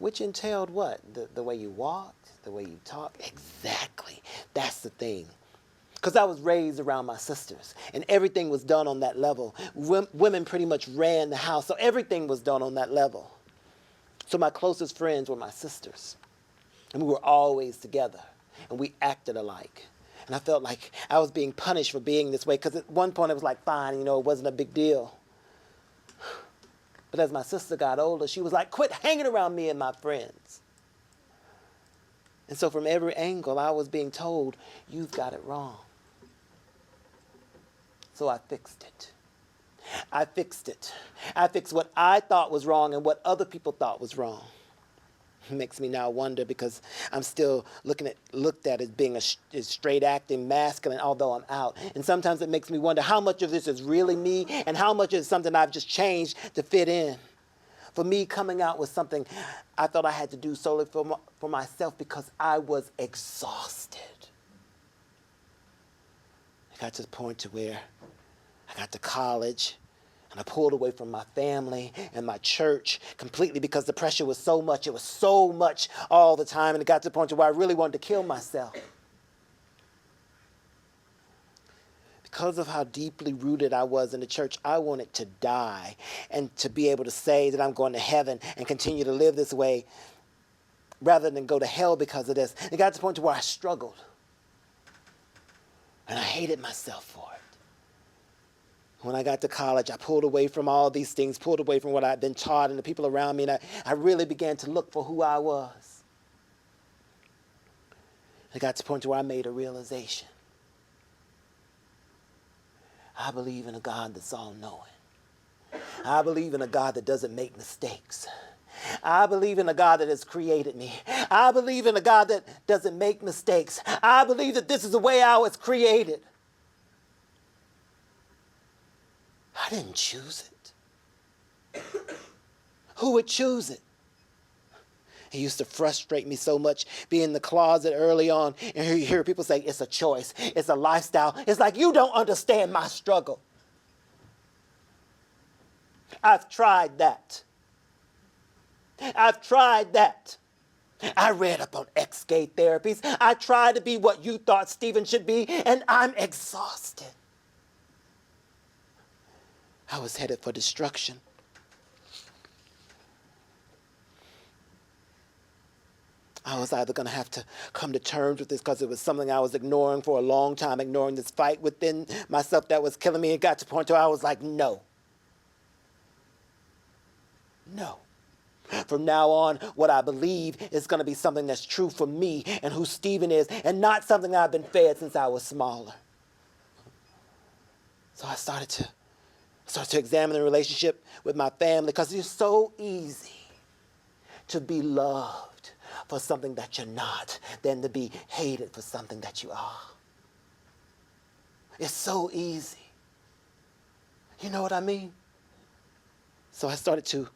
which entailed what? The way you walked, the way you talked? Exactly. That's the thing. Because I was raised around my sisters, and everything was done on that level. Women pretty much ran the house, so everything was done on that level. So my closest friends were my sisters, and we were always together, and we acted alike. And I felt like I was being punished for being this way, because at one point it was like, fine, it wasn't a big deal. But as my sister got older, she was like, quit hanging around me and my friends. And so from every angle, I was being told, you've got it wrong. So I fixed it. I fixed it. I fixed what I thought was wrong and what other people thought was wrong. It makes me now wonder, because I'm still looked at as being a straight acting masculine, although I'm out. And sometimes it makes me wonder how much of this is really me and how much is something I've just changed to fit in. For me, coming out was something I thought I had to do solely for myself, because I was exhausted. It got to the point to where I got to college, and I pulled away from my family and my church completely, because the pressure was so much. It was so much all the time, and it got to the point to where I really wanted to kill myself. Because of how deeply rooted I was in the church, I wanted to die and to be able to say that I'm going to heaven and continue to live this way rather than go to hell because of this. It got to the point to where I struggled, and I hated myself for it. When I got to college, I pulled away from all these things, pulled away from what I'd been taught and the people around me, and I really began to look for who I was. It got to the point where I made a realization. I believe in a God that's all-knowing. I believe in a God that doesn't make mistakes. I believe in a God that has created me. I believe in a God that doesn't make mistakes. I believe that this is the way I was created. I didn't choose it. Who would choose it? It used to frustrate me so much, being in the closet early on, and hear people say, it's a choice, it's a lifestyle. It's like, you don't understand my struggle. I've tried that. I've tried that. I read up on ex-gay therapies. I tried to be what you thought Stephen should be, and I'm exhausted. I was headed for destruction. I was either going to have to come to terms with this, because it was something I was ignoring for a long time, ignoring this fight within myself that was killing me. It got to a point where I was like, no. No. From now on, what I believe is going to be something that's true for me and who Stephen is, and not something I've been fed since I was smaller. So I started to examine the relationship with my family, because it's so easy to be loved for something that you're not than to be hated for something that you are. It's so easy. You know what I mean? So I started to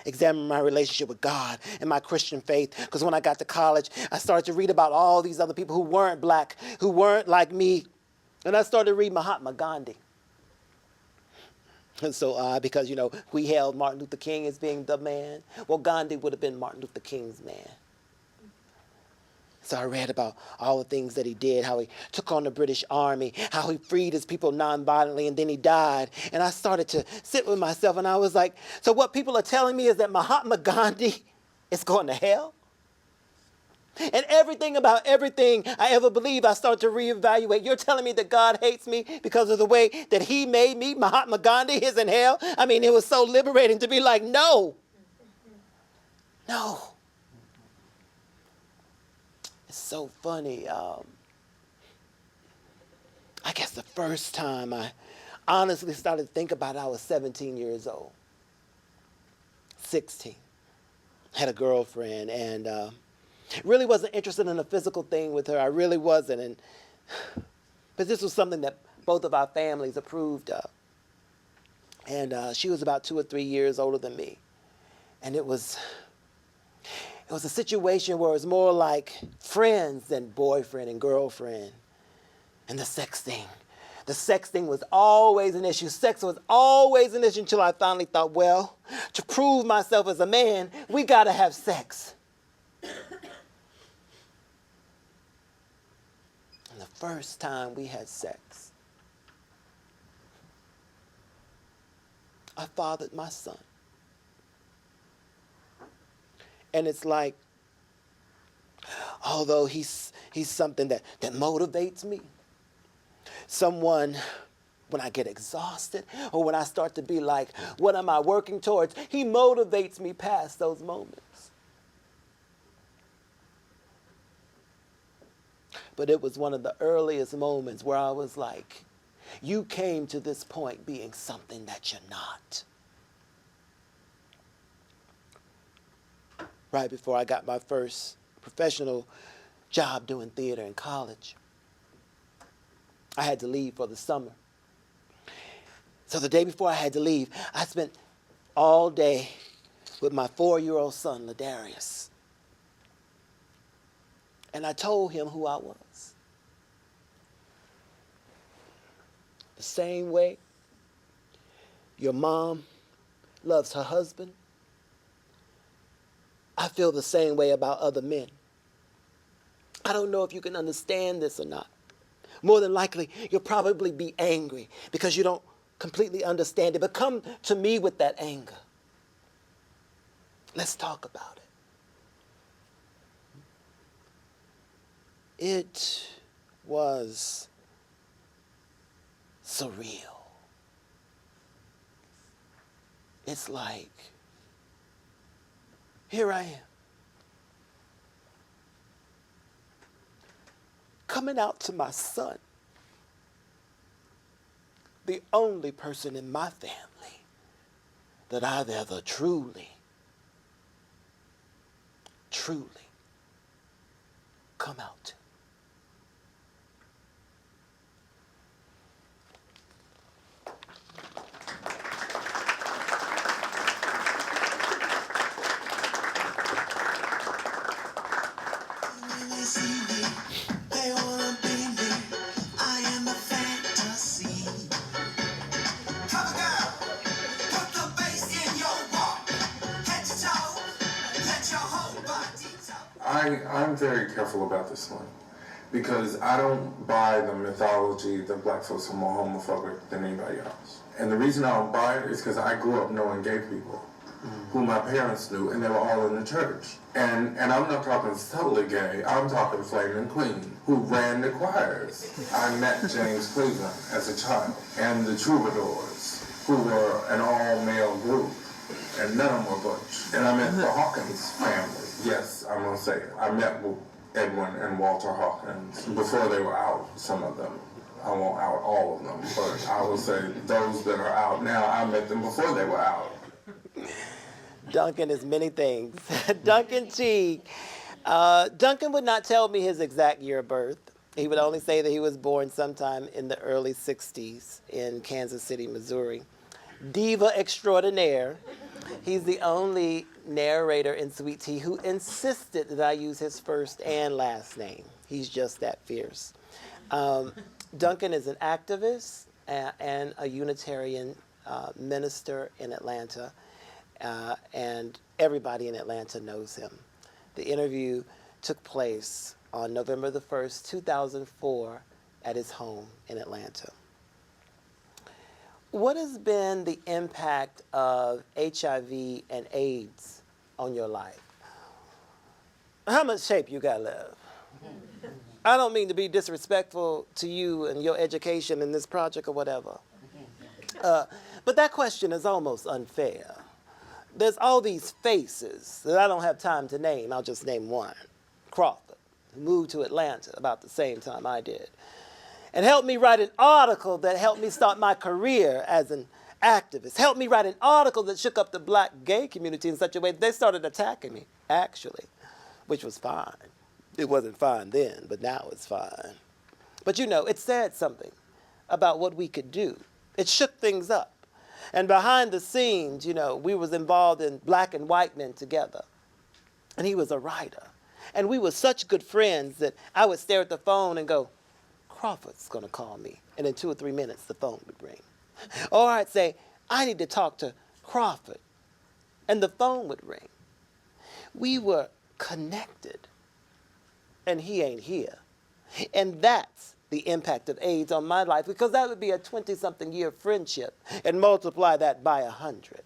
examine my relationship with God and my Christian faith, because when I got to college, I started to read about all these other people who weren't black, who weren't like me, and I started to read Mahatma Gandhi. And so odd, because, we held Martin Luther King as being the man. Well, Gandhi would have been Martin Luther King's man. So I read about all the things that he did, how he took on the British Army, how he freed his people nonviolently, and then he died. And I started to sit with myself, and I was like, so what people are telling me is that Mahatma Gandhi is going to hell? And everything about everything I ever believed, I started to reevaluate. You're telling me that God hates me because of the way that he made me? Mahatma Gandhi is in hell? I mean, it was so liberating to be like, no. No. It's so funny. I guess the first time I honestly started to think about it, I was 17 years old. 16. Had a girlfriend, and really wasn't interested in a physical thing with her. I really wasn't. But this was something that both of our families approved of. And she was about 2 or 3 years older than me. And it was a situation where it was more like friends than boyfriend and girlfriend. And the sex thing, The sex thing was always an issue. Sex was always an issue until I finally thought, well, to prove myself as a man, we gotta have sex. And the first time we had sex, I fathered my son. And it's like, although he's something that motivates me, someone, when I get exhausted or when I start to be like, what am I working towards? He motivates me past those moments. But it was one of the earliest moments where I was like, you came to this point being something that you're not. Right before I got my first professional job doing theater in college, I had to leave for the summer. So the day before I had to leave, I spent all day with my 4-year-old son, Ladarius. And I told him who I was. The same way your mom loves her husband, I feel the same way about other men. I don't know if you can understand this or not. More than likely, you'll probably be angry because you don't completely understand it. But come to me with that anger. Let's talk about it. It was surreal. It's like, here I am, coming out to my son, the only person in my family that I've ever truly come out to. I'm very careful about this one because I don't buy the mythology that black folks are more homophobic than anybody else. And the reason I don't buy it is because I grew up knowing gay people who my parents knew, and they were all in the church. And I'm not talking subtly gay, I'm talking Flaming Queen, who ran the choirs. I met James Cleveland as a child, and the Troubadours, who were an all-male group, and none of them were butch. And I met the Hawkins family. Yes, I'm going to say it. I met Edwin and Walter Hawkins before they were out, some of them. I won't out all of them, but I will say those that are out now, I met them before they were out. Duncan is many things. Duncan Teague. Duncan would not tell me his exact year of birth. He would only say that he was born sometime in the early 60s in Kansas City, Missouri. Diva extraordinaire. He's the only narrator in Sweet Tea who insisted that I use his first and last name. He's just that fierce. Duncan is an activist and a Unitarian minister in Atlanta, and everybody in Atlanta knows him. The interview took place on November the 1st, 2004, at his home in Atlanta. What has been the impact of HIV and AIDS on your life? How much shape you got left? I don't mean to be disrespectful to you and your education in this project or whatever. But that question is almost unfair. There's all these faces that I don't have time to name. I'll just name one. Crawford, who moved to Atlanta about the same time I did, and helped me write an article that helped me start my career as an activist. Helped me write an article that shook up the black gay community in such a way that they started attacking me, actually, which was fine. It wasn't fine then, but now it's fine. But you know, it said something about what we could do. It shook things up. And behind the scenes, you know, we was involved in Black and White Men Together. And he was a writer. And we were such good friends that I would stare at the phone and go, Crawford's gonna call me. And in 2 or 3 minutes, the phone would ring. Or I'd say, I need to talk to Crawford. And the phone would ring. We were connected. And he ain't here. And that's the impact of AIDS on my life, because that would be a 20-something year friendship, and multiply that by 100.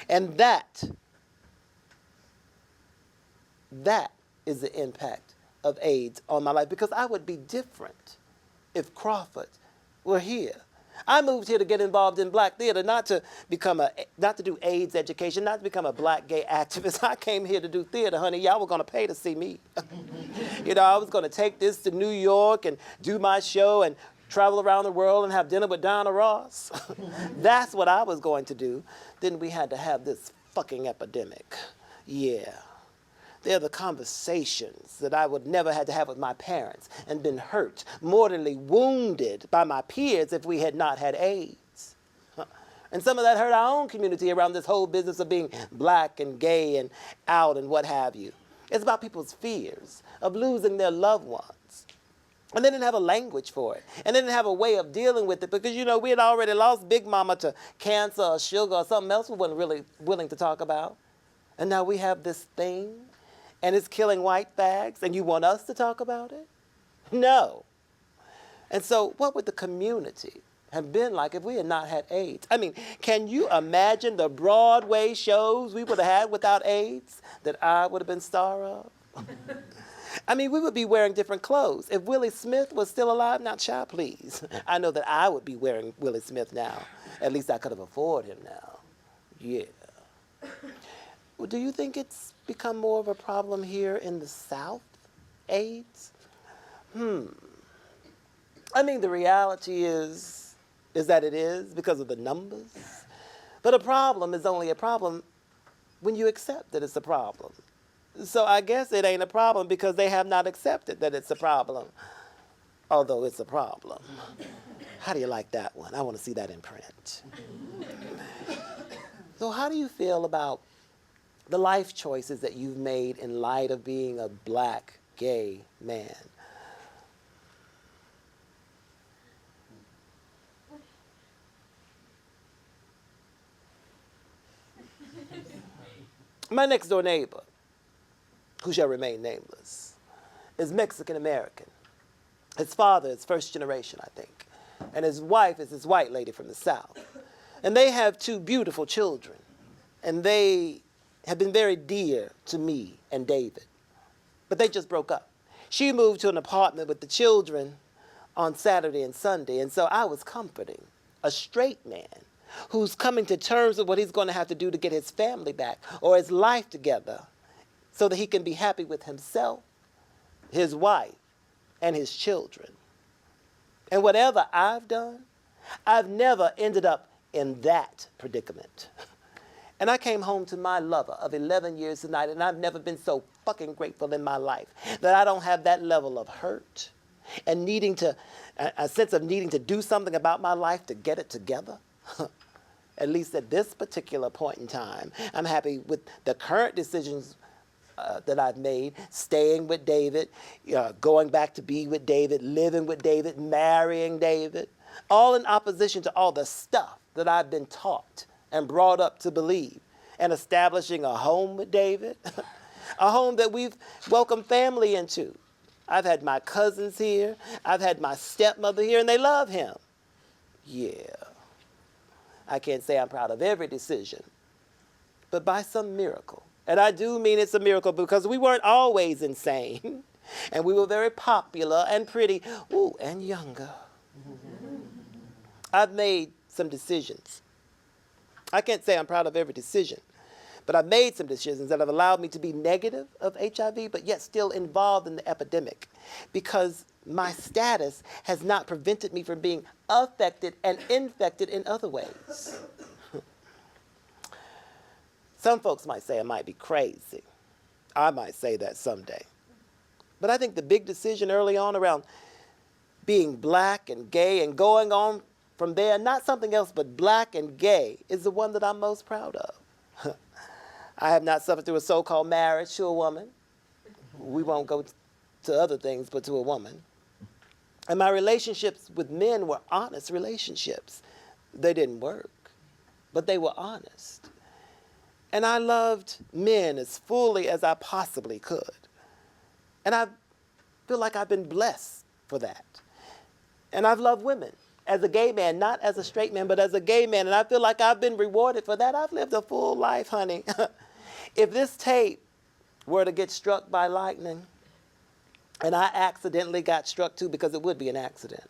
And that is the impact of AIDS on my life, because I would be different if Crawford were here. I moved here to get involved in black theater, not to do AIDS education, not to become a black gay activist. I came here to do theater, honey. Y'all were going to pay to see me. You know, I was going to take this to New York and do my show and travel around the world and have dinner with Donna Ross. That's what I was going to do. Then we had to have this fucking epidemic. Yeah. They're the conversations that I would never have to have with my parents, and been hurt, mortally wounded by my peers if we had not had AIDS. And some of that hurt our own community around this whole business of being black and gay and out and what have you. It's about people's fears of losing their loved ones. And they didn't have a language for it. And they didn't have a way of dealing with it, because, you know, we had already lost Big Mama to cancer or sugar or something else we weren't really willing to talk about. And now we have this thing, and it's killing white fags, and you want us to talk about it? No. And so what would the community have been like if we had not had AIDS? I mean, can you imagine the Broadway shows we would have had without AIDS that I would have been star of? I mean, we would be wearing different clothes. If Willie Smith was still alive, now, child, please. I know that I would be wearing Willie Smith now. At least I could have afforded him now. Yeah. Well, do you think it's become more of a problem here in the South, AIDS? I mean, the reality is that it is, because of the numbers. But a problem is only a problem when you accept that it's a problem. So I guess it ain't a problem because they have not accepted that it's a problem, although it's a problem. How do you like that one? I want to see that in print. So how do you feel about the life choices that you've made in light of being a black gay man? My next door neighbor, who shall remain nameless, is Mexican American. His father is first generation, I think, and his wife is this white lady from the South. And they have 2 beautiful children, and they have been very dear to me and David. But they just broke up. She moved to an apartment with the children on Saturday and Sunday, and so I was comforting a straight man who's coming to terms with what he's going to have to do to get his family back or his life together so that he can be happy with himself, his wife, and his children. And whatever I've done, I've never ended up in that predicament. And I came home to my lover of 11 years tonight, and I've never been so fucking grateful in my life that I don't have that level of hurt and a sense of needing to do something about my life to get it together. At least at this particular point in time, I'm happy with the current decisions that I've made, staying with David, going back to be with David, living with David, marrying David, all in opposition to all the stuff that I've been taught and brought up to believe, and establishing a home with David, a home that we've welcomed family into. I've had my cousins here, I've had my stepmother here, and they love him. Yeah. I can't say I'm proud of every decision, but by some miracle, and I do mean it's a miracle, because we weren't always insane, and we were very popular and pretty, ooh, and younger. I've made some decisions. I can't say I'm proud of every decision, but I've made some decisions that have allowed me to be negative of HIV, but yet still involved in the epidemic, because my status has not prevented me from being affected and infected in other ways. Some folks might say I might be crazy. I might say that someday. But I think the big decision early on around being black and gay and going on from there, not something else but black and gay, is the one that I'm most proud of. I have not suffered through a so-called marriage to a woman. We won't go to other things but to a woman. And my relationships with men were honest relationships. They didn't work, but they were honest. And I loved men as fully as I possibly could. And I feel like I've been blessed for that. And I've loved women as a gay man, not as a straight man, but as a gay man. And I feel like I've been rewarded for that. I've lived a full life, honey. If this tape were to get struck by lightning, and I accidentally got struck too, because it would be an accident.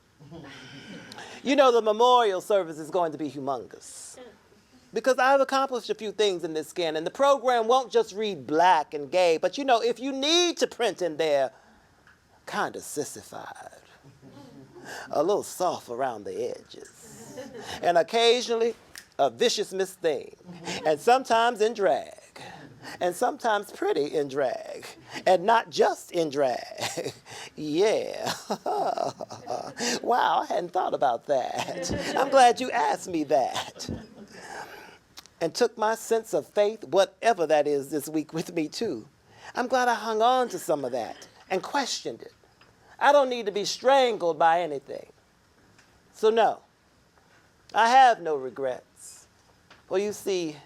You know, the memorial service is going to be humongous. Because I've accomplished a few things in this skin, and the program won't just read black and gay, but you know, if you need to print in there, kind of sissified, a little soft around the edges, and occasionally a vicious Miss Thing, and sometimes in drag, and sometimes pretty in drag, and not just in drag. Yeah. Wow, I hadn't thought about that. I'm glad you asked me that. And took my sense of faith, whatever that is, this week with me too. I'm glad I hung on to some of that and questioned it. I don't need to be strangled by anything. So no, I have no regrets. Well, you see,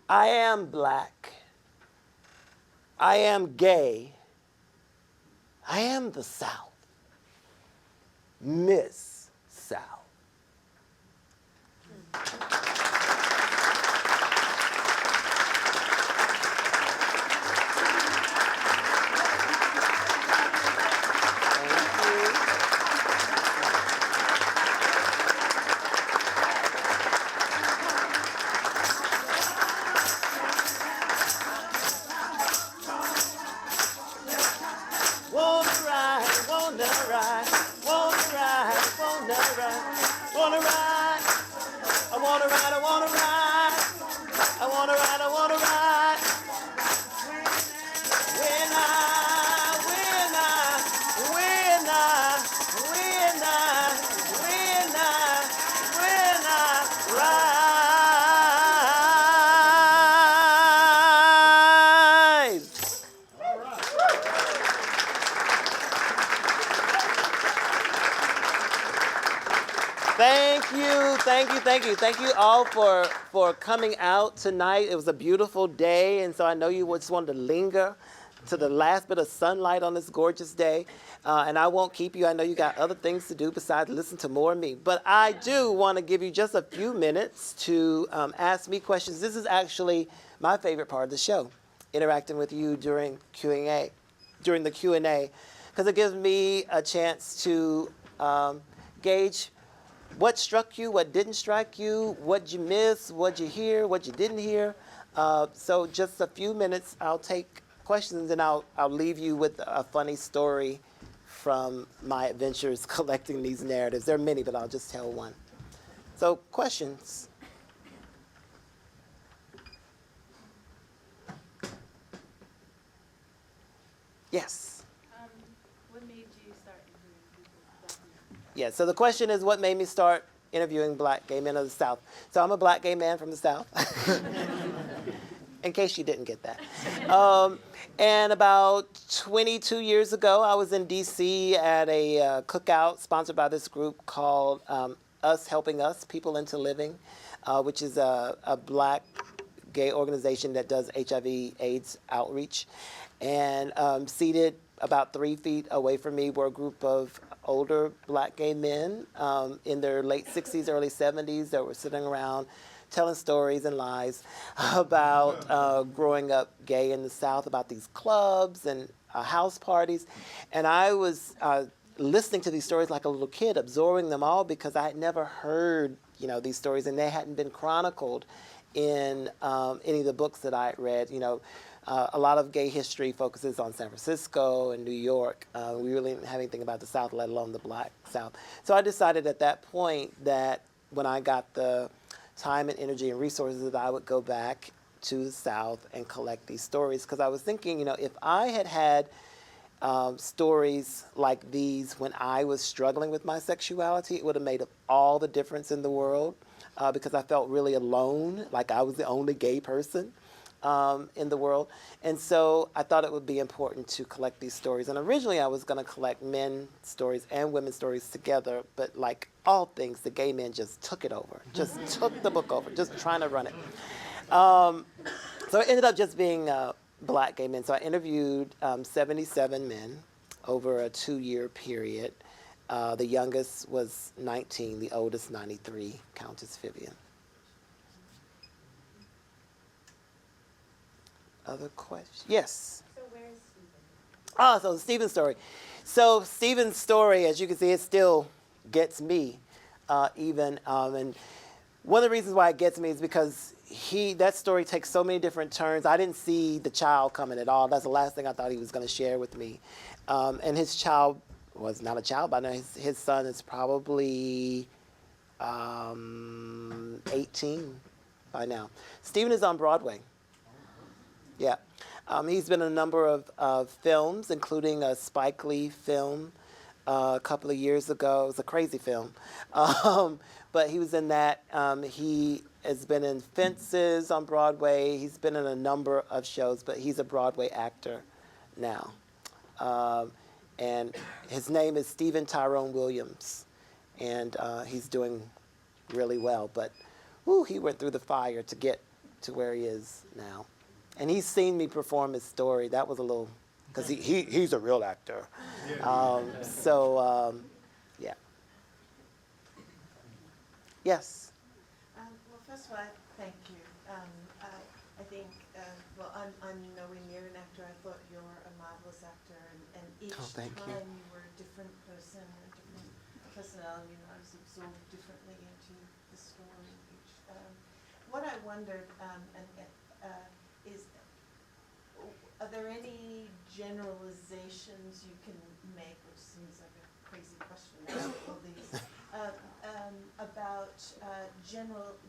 I am black. I am gay. I am the South. Miss South. Thank you all for coming out tonight. It was a beautiful day, and so I know you just wanted to linger to the last bit of sunlight on this gorgeous day. And I won't keep you. I know you got other things to do besides listen to more of me. But I do want to give you just a few minutes to ask me questions. This is actually my favorite part of the show, interacting with you during the Q&A, because it gives me a chance to gauge what struck you, what didn't strike you, what you missed, what you hear, what you didn't hear. So just a few minutes, I'll take questions, and I'll leave you with a funny story from my adventures collecting these narratives. There are many, but I'll just tell one. So questions? Yes. What made you start interviewing people? Yeah, so the question is, what made me start interviewing black gay men of the South? So I'm a black gay man from the South, in case you didn't get that. And about 22 years ago, I was in D.C. at a cookout sponsored by this group called Us Helping Us, People Into Living, which is a black gay organization that does HIV/AIDS outreach. And seated about 3 feet away from me were a group of older black gay men in their late 60s, early 70s that were sitting around telling stories and lies about growing up gay in the South, about these clubs and house parties. And I was listening to these stories like a little kid, absorbing them all, because I had never heard, these stories, and they hadn't been chronicled in any of the books that I had read. A lot of gay history focuses on San Francisco and New York. We really didn't have anything about the South, let alone the black South. So I decided at that point that when I got the time and energy and resources, that I would go back to the South and collect these stories. Because I was thinking, if I had stories like these when I was struggling with my sexuality, it would have made all the difference in the world, because I felt really alone, like I was the only gay person. in the world. And so I thought it would be important to collect these stories. And originally I was going to collect men's stories and women's stories together, but like all things, the gay men just took it over, just took the book over, just trying to run it. So it ended up just being black gay men. So I interviewed 77 men over a 2-year period. The youngest was 19, the oldest 93, Countess Vivian. Other questions? Yes. So where is Stephen? Oh, so Stephen's story. So Stephen's story, as you can see, it still gets me even. And one of the reasons why it gets me is because that story takes so many different turns. I didn't see the child coming at all. That's the last thing I thought he was going to share with me. And his child was not a child by now. His son is probably 18 by now. Stephen is on Broadway. Yeah. He's been in a number of films, including a Spike Lee film a couple of years ago. It was a crazy film. But he was in that. He has been in Fences on Broadway. He's been in a number of shows, but he's a Broadway actor now. And his name is Stephen Tyrone Williams. And he's doing really well. But he went through the fire to get to where he is now. And he's seen me perform his story. That was a little, because he's a real actor. Yeah. Yes. Well, first of all, thank you. I think, I'm nowhere near an actor. I thought you were a marvelous actor, and each thank time you. you were a different person, a different personality, and I was absorbed differently into the story. What I wondered, is, are there any generalizations you can make, which seems like a crazy question after all these, about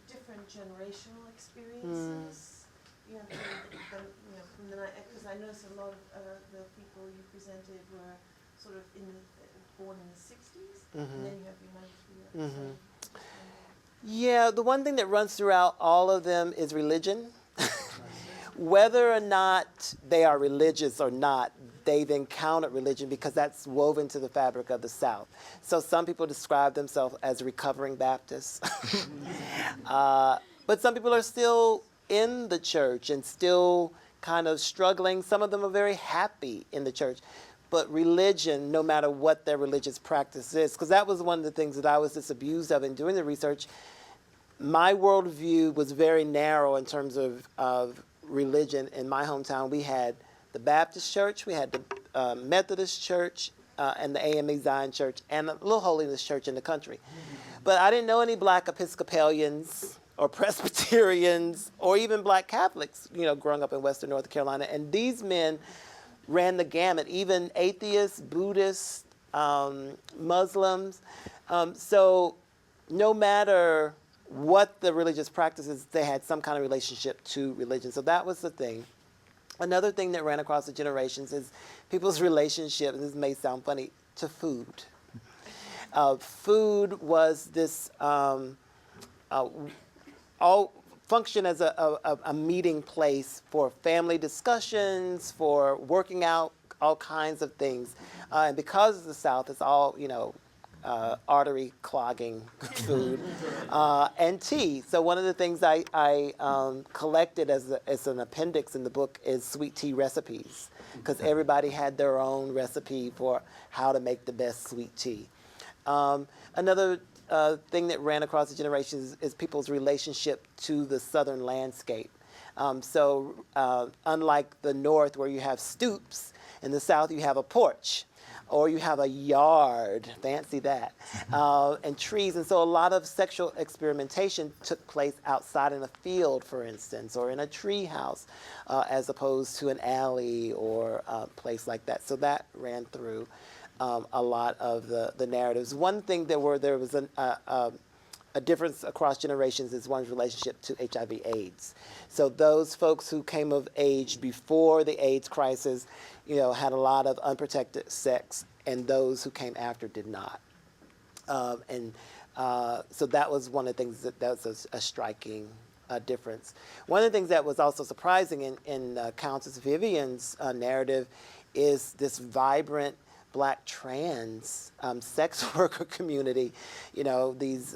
different generational experiences? From the night, because I noticed a lot of the people you presented were sort of born in the 60s, and then you have the 93. Yeah, the one thing that runs throughout all of them is religion. Whether or not they are religious or not, they've encountered religion because that's woven to the fabric of the South. So some people describe themselves as recovering Baptists. But some people are still in the church and still kind of struggling. Some of them are very happy in the church. But religion, no matter what their religious practice is, because that was one of the things that I was disabused of in doing the research, my worldview was very narrow in terms of religion. In my hometown, we had the Baptist church, we had the Methodist church, and the AME Zion church, and a little holiness church in the country. But I didn't know any black Episcopalians or Presbyterians or even black Catholics, growing up in Western North Carolina. And these men ran the gamut, even atheists, Buddhists, Muslims. So no matter what the religious practices, they had some kind of relationship to religion. So that was the thing. Another thing that ran across the generations is people's relationship, and this may sound funny, to food. Food was this all function as a meeting place for family discussions, for working out, all kinds of things. And because of the South, it's all, artery clogging food and tea. So one of the things I collected as an appendix in the book is sweet tea recipes, because everybody had their own recipe for how to make the best sweet tea. Another thing that ran across the generations is people's relationship to the southern landscape. So unlike the North, where you have stoops, in the South you have a porch, or you have a yard, fancy that, and trees. And so a lot of sexual experimentation took place outside in a field, for instance, or in a tree house, as opposed to an alley or a place like that. So that ran through a lot of the narratives. One thing there was a difference across generations is one's relationship to HIV/AIDS. So those folks who came of age before the AIDS crisis, had a lot of unprotected sex, and those who came after did not. So that was one of the things that was a striking difference. One of the things that was also surprising in Countess Vivian's narrative is this vibrant black trans sex worker community. You know, these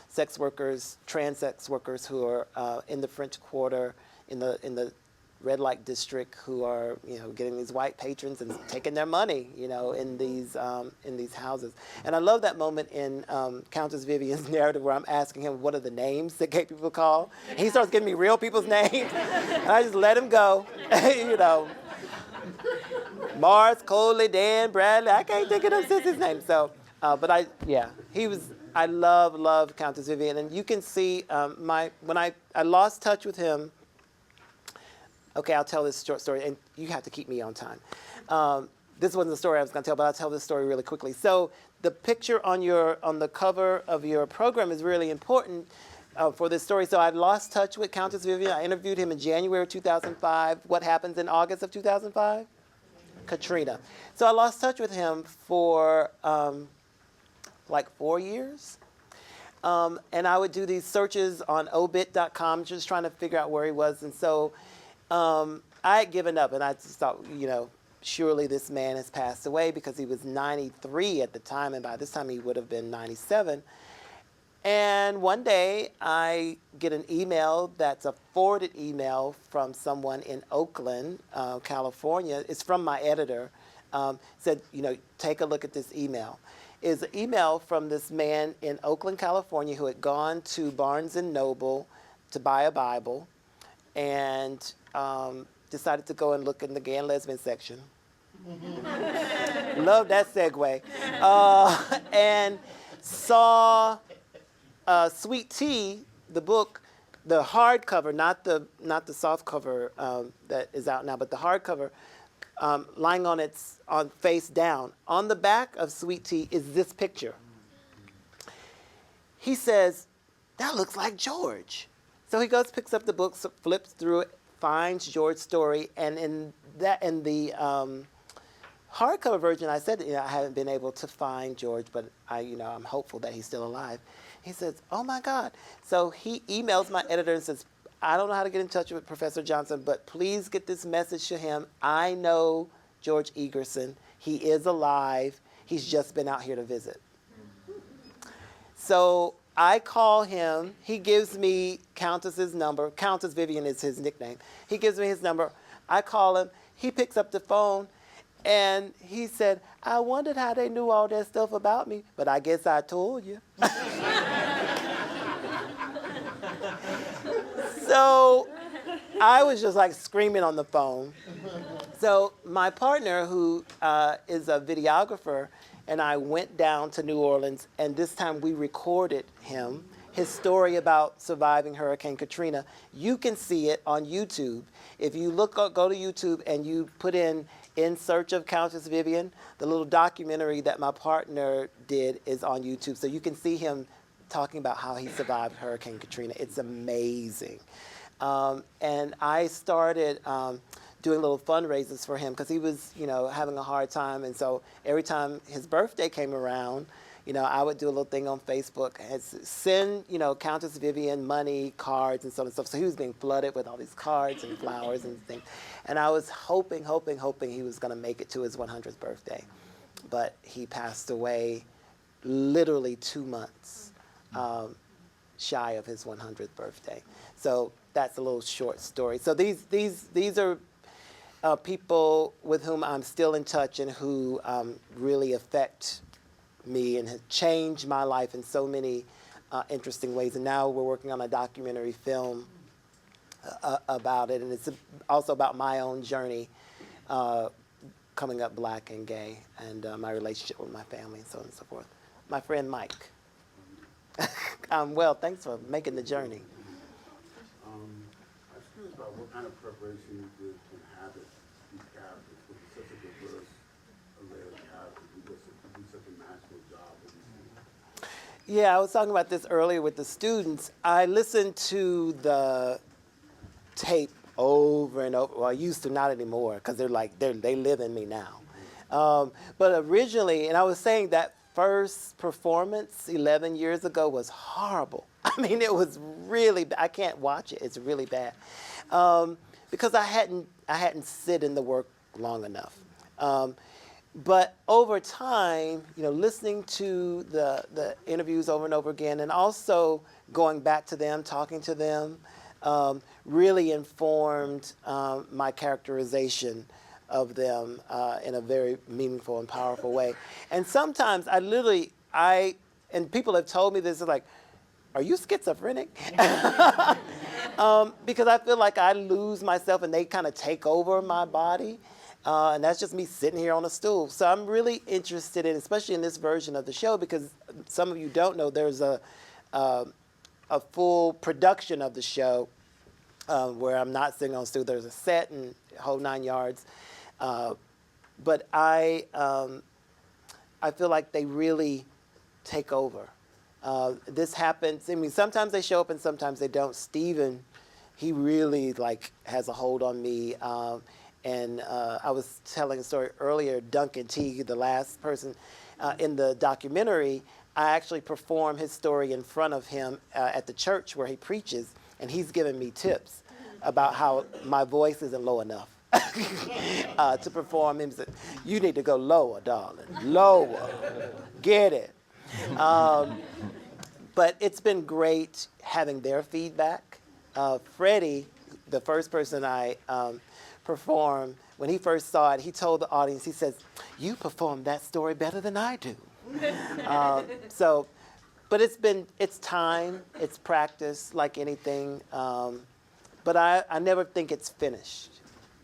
sex workers, trans sex workers who are in the French Quarter, in the red light district, who are, you know, getting these white patrons and taking their money, you know, in these houses. And I love that moment in Countess Vivian's narrative where I'm asking him what are the names that gay people call. And he starts giving me real people's names, and I just let him go, you know. Mars, Coley, Dan, Bradley. I can't think of them since his name. So, but I love Countess Vivian, and you can see when I lost touch with him. Okay, I'll tell this short story, and you have to keep me on time. This wasn't the story I was going to tell, but I'll tell this story really quickly. So the picture on the cover of your program is really important for this story. So I lost touch with Countess Vivian. I interviewed him in January of 2005. What happens in August of 2005? Katrina. So I lost touch with him for like 4 years. And I would do these searches on obit.com, just trying to figure out where he was. And so I had given up, and I just thought, you know, surely this man has passed away, because he was 93 at the time, and by this time he would have been 97. And one day I get an email that's a forwarded email from someone in Oakland, California. It's from my editor. Said, you know, take a look at this email. It's an email from this man in Oakland, California, who had gone to Barnes & Noble to buy a Bible, and decided to go and look in the gay and lesbian section. Love that segue. And saw Sweet Tea, the book, the hardcover, not the soft cover that is out now, but the hardcover, lying on face down. On the back of Sweet Tea is this picture. He says, "That looks like George." So he goes, picks up the book, flips through it, finds George's story, and in the hardcover version, I said, you know, I haven't been able to find George, but I'm hopeful that he's still alive. He says, "Oh my God!" So he emails my editor and says, "I don't know how to get in touch with Professor Johnson, but please get this message to him. I know George Egerson. He is alive. He's just been out here to visit." So I call him. He gives me Countess's number. Countess Vivian is his nickname. He gives me his number. I call him. He picks up the phone, and he said, "I wondered how they knew all that stuff about me, but I guess I told you." So I was just like screaming on the phone. So my partner, who is a videographer, and I went down to New Orleans, and this time we recorded his story about surviving Hurricane Katrina. You can see it on YouTube. If you go to YouTube and you put in Search of Countess Vivian, the little documentary that my partner did is on YouTube. So you can see him talking about how he survived Hurricane Katrina. It's amazing. And I started doing little fundraisers for him, because he was, having a hard time. And so every time his birthday came around, I would do a little thing on Facebook and send, Countess Vivian money, cards, and so on and stuff. So he was being flooded with all these cards and flowers and things. And I was hoping he was going to make it to his 100th birthday. But he passed away literally 2 months shy of his 100th birthday. So that's a little short story. So these are people with whom I'm still in touch, and who really affect me and have changed my life in so many interesting ways. And now we're working on a documentary film about it, and it's also about my own journey coming up black and gay, and my relationship with my family, and so on and so forth. My friend Mike. Well, thanks for making the journey. I was curious about what kind of preparation you did to inhabit these characters, because it's such a diverse array of characters. You do such a magical job with these things. Yeah, I was talking about this earlier with the students. I listened to the tape over and over. Well, I used to, not anymore, because they live in me now. But originally, and I was saying that first performance 11 years ago was horrible. I mean, it was really, I can't watch it. It's really bad. Because I hadn't sit in the work long enough. But over time, listening to the interviews over and over again, and also going back to them, talking to them, really informed my characterization of them in a very meaningful and powerful way. And sometimes and people have told me this, is like, are you schizophrenic? Because I feel like I lose myself and they kind of take over my body. And that's just me sitting here on a stool. So I'm really interested in, especially in this version of the show, because some of you don't know, there's a full production of the show where I'm not sitting on a stool. There's a set and whole 9 yards. But I feel like they really take over. This happens, I mean, sometimes they show up and sometimes they don't. Steven, he really has a hold on me. And I was telling a story earlier, Duncan T, the last person in the documentary, I actually perform his story in front of him at the church where he preaches, and he's giving me tips about how my voice isn't low enough to perform. He said, you need to go lower, darling, lower, get it. But it's been great having their feedback. Freddie, the first person I performed, when he first saw it, he told the audience, he says, you performed that story better than I do. But it's time, it's practice, like anything. But I never think it's finished,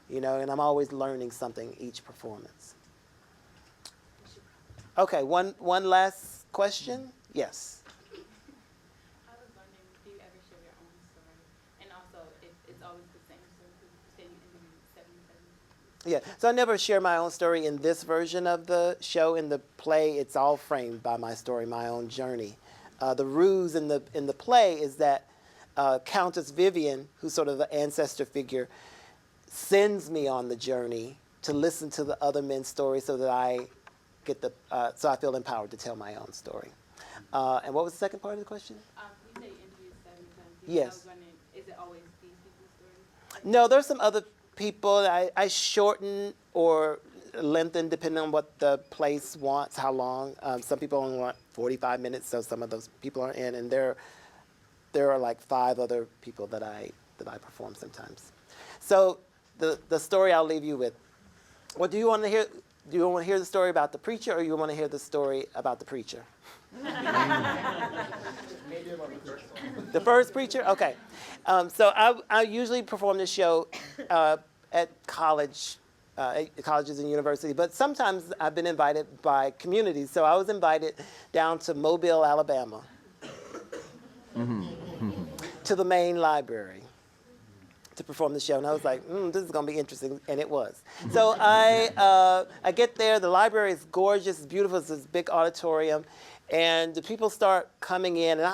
and I'm always learning something each performance. Okay, one last question? Yes. I was wondering, do you ever share your own story? And also, if it's always the same story, because you said you interviewed 77. Yeah, so I never share my own story in this version of the show. In the play, it's all framed by my story, my own journey. The ruse in the play is that Countess Vivian, who's sort of the ancestor figure, sends me on the journey to listen to the other men's stories so that I get so I feel empowered to tell my own story. And what was the second part of the question? You say you interviewed 77 people. Yes. I was wondering, is it always these people's stories? No, there's some other people. I shorten or lengthen depending on what the place wants, how long. Some people only want 45 minutes, so some of those people are in. And there are like 5 other people that I perform sometimes. So the story I'll leave you with. What do you want to hear? Do you want to hear the story about the preacher, or you want to hear the story about the preacher? The first preacher? Okay. So I usually perform this show at colleges and universities, but sometimes I've been invited by communities. So I was invited down to Mobile, Alabama, to the main library to perform the show. And I was like, this is going to be interesting, and it was. So I get there. The library is gorgeous, it's beautiful. It's this big auditorium, and the people start coming in. And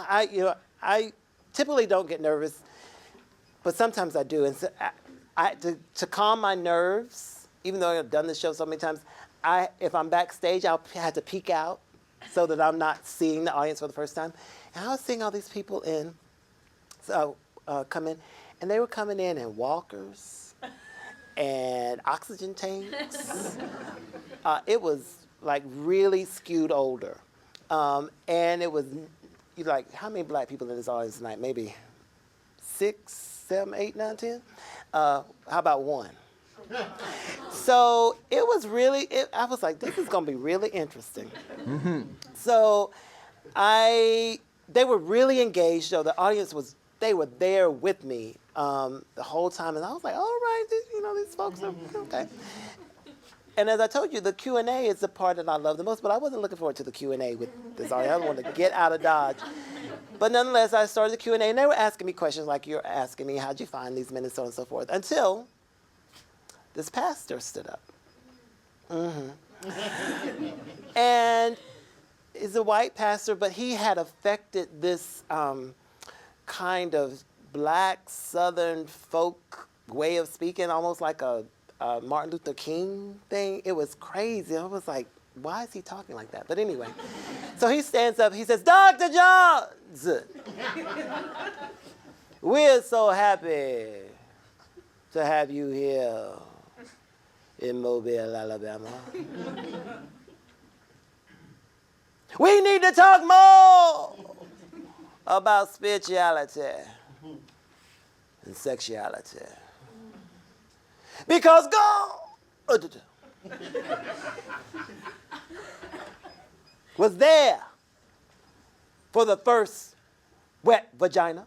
I typically don't get nervous, but sometimes I do. And so to calm my nerves, even though I've done this show so many times, if I'm backstage, I'll have to peek out so that I'm not seeing the audience for the first time. And I was seeing all these people come in. And they were coming in walkers and oxygen tanks. It was like really skewed older. And it was like, how many black people in this audience tonight? Maybe 6, 7, 8, 9, 10? How about 1? So it was really, I was like, this is going to be really interesting. So they were really engaged, though. The audience they were there with me the whole time, and I was like, all right, these folks are okay. And as I told you, the Q&A is the part that I love the most, but I wasn't looking forward to the Q&A with this audience. I wanted to get out of Dodge. But nonetheless, I started the Q&A, and they were asking me questions like you're asking me, how'd you find these men, and so on and so forth, until this pastor stood up. And he's a white pastor, but he had affected this kind of black Southern folk way of speaking, almost like a Martin Luther King thing. It was crazy. I was like, why is he talking like that? But anyway, so he stands up, he says, Dr. Johnson, we're so happy to have you here in Mobile, Alabama. We need to talk more about spirituality and sexuality. Because God was there for the first wet vagina.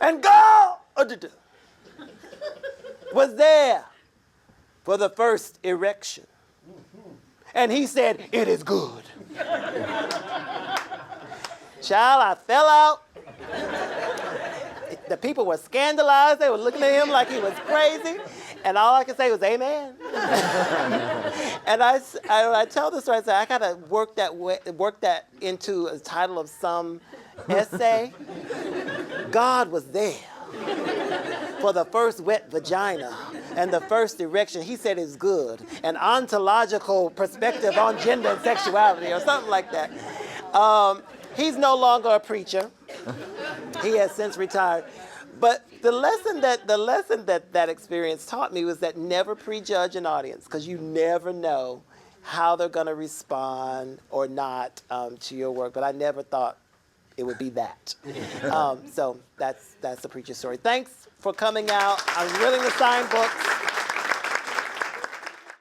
And God was there for the first erection. And he said, it is good. Child, I fell out. The people were scandalized. They were looking at him like he was crazy. And all I could say was, amen. And I tell this story, I say, I got to work that into a title of some essay. God was there for the first wet vagina and the first erection. He said it's good. An ontological perspective on gender and sexuality or something like that. He's no longer a preacher. He has since retired. But the lesson that experience taught me was that never prejudge an audience, because you never know how they're going to respond or not to your work. But I never thought it would be that. So that's the preacher story. Thanks for coming out. I'm willing to sign books.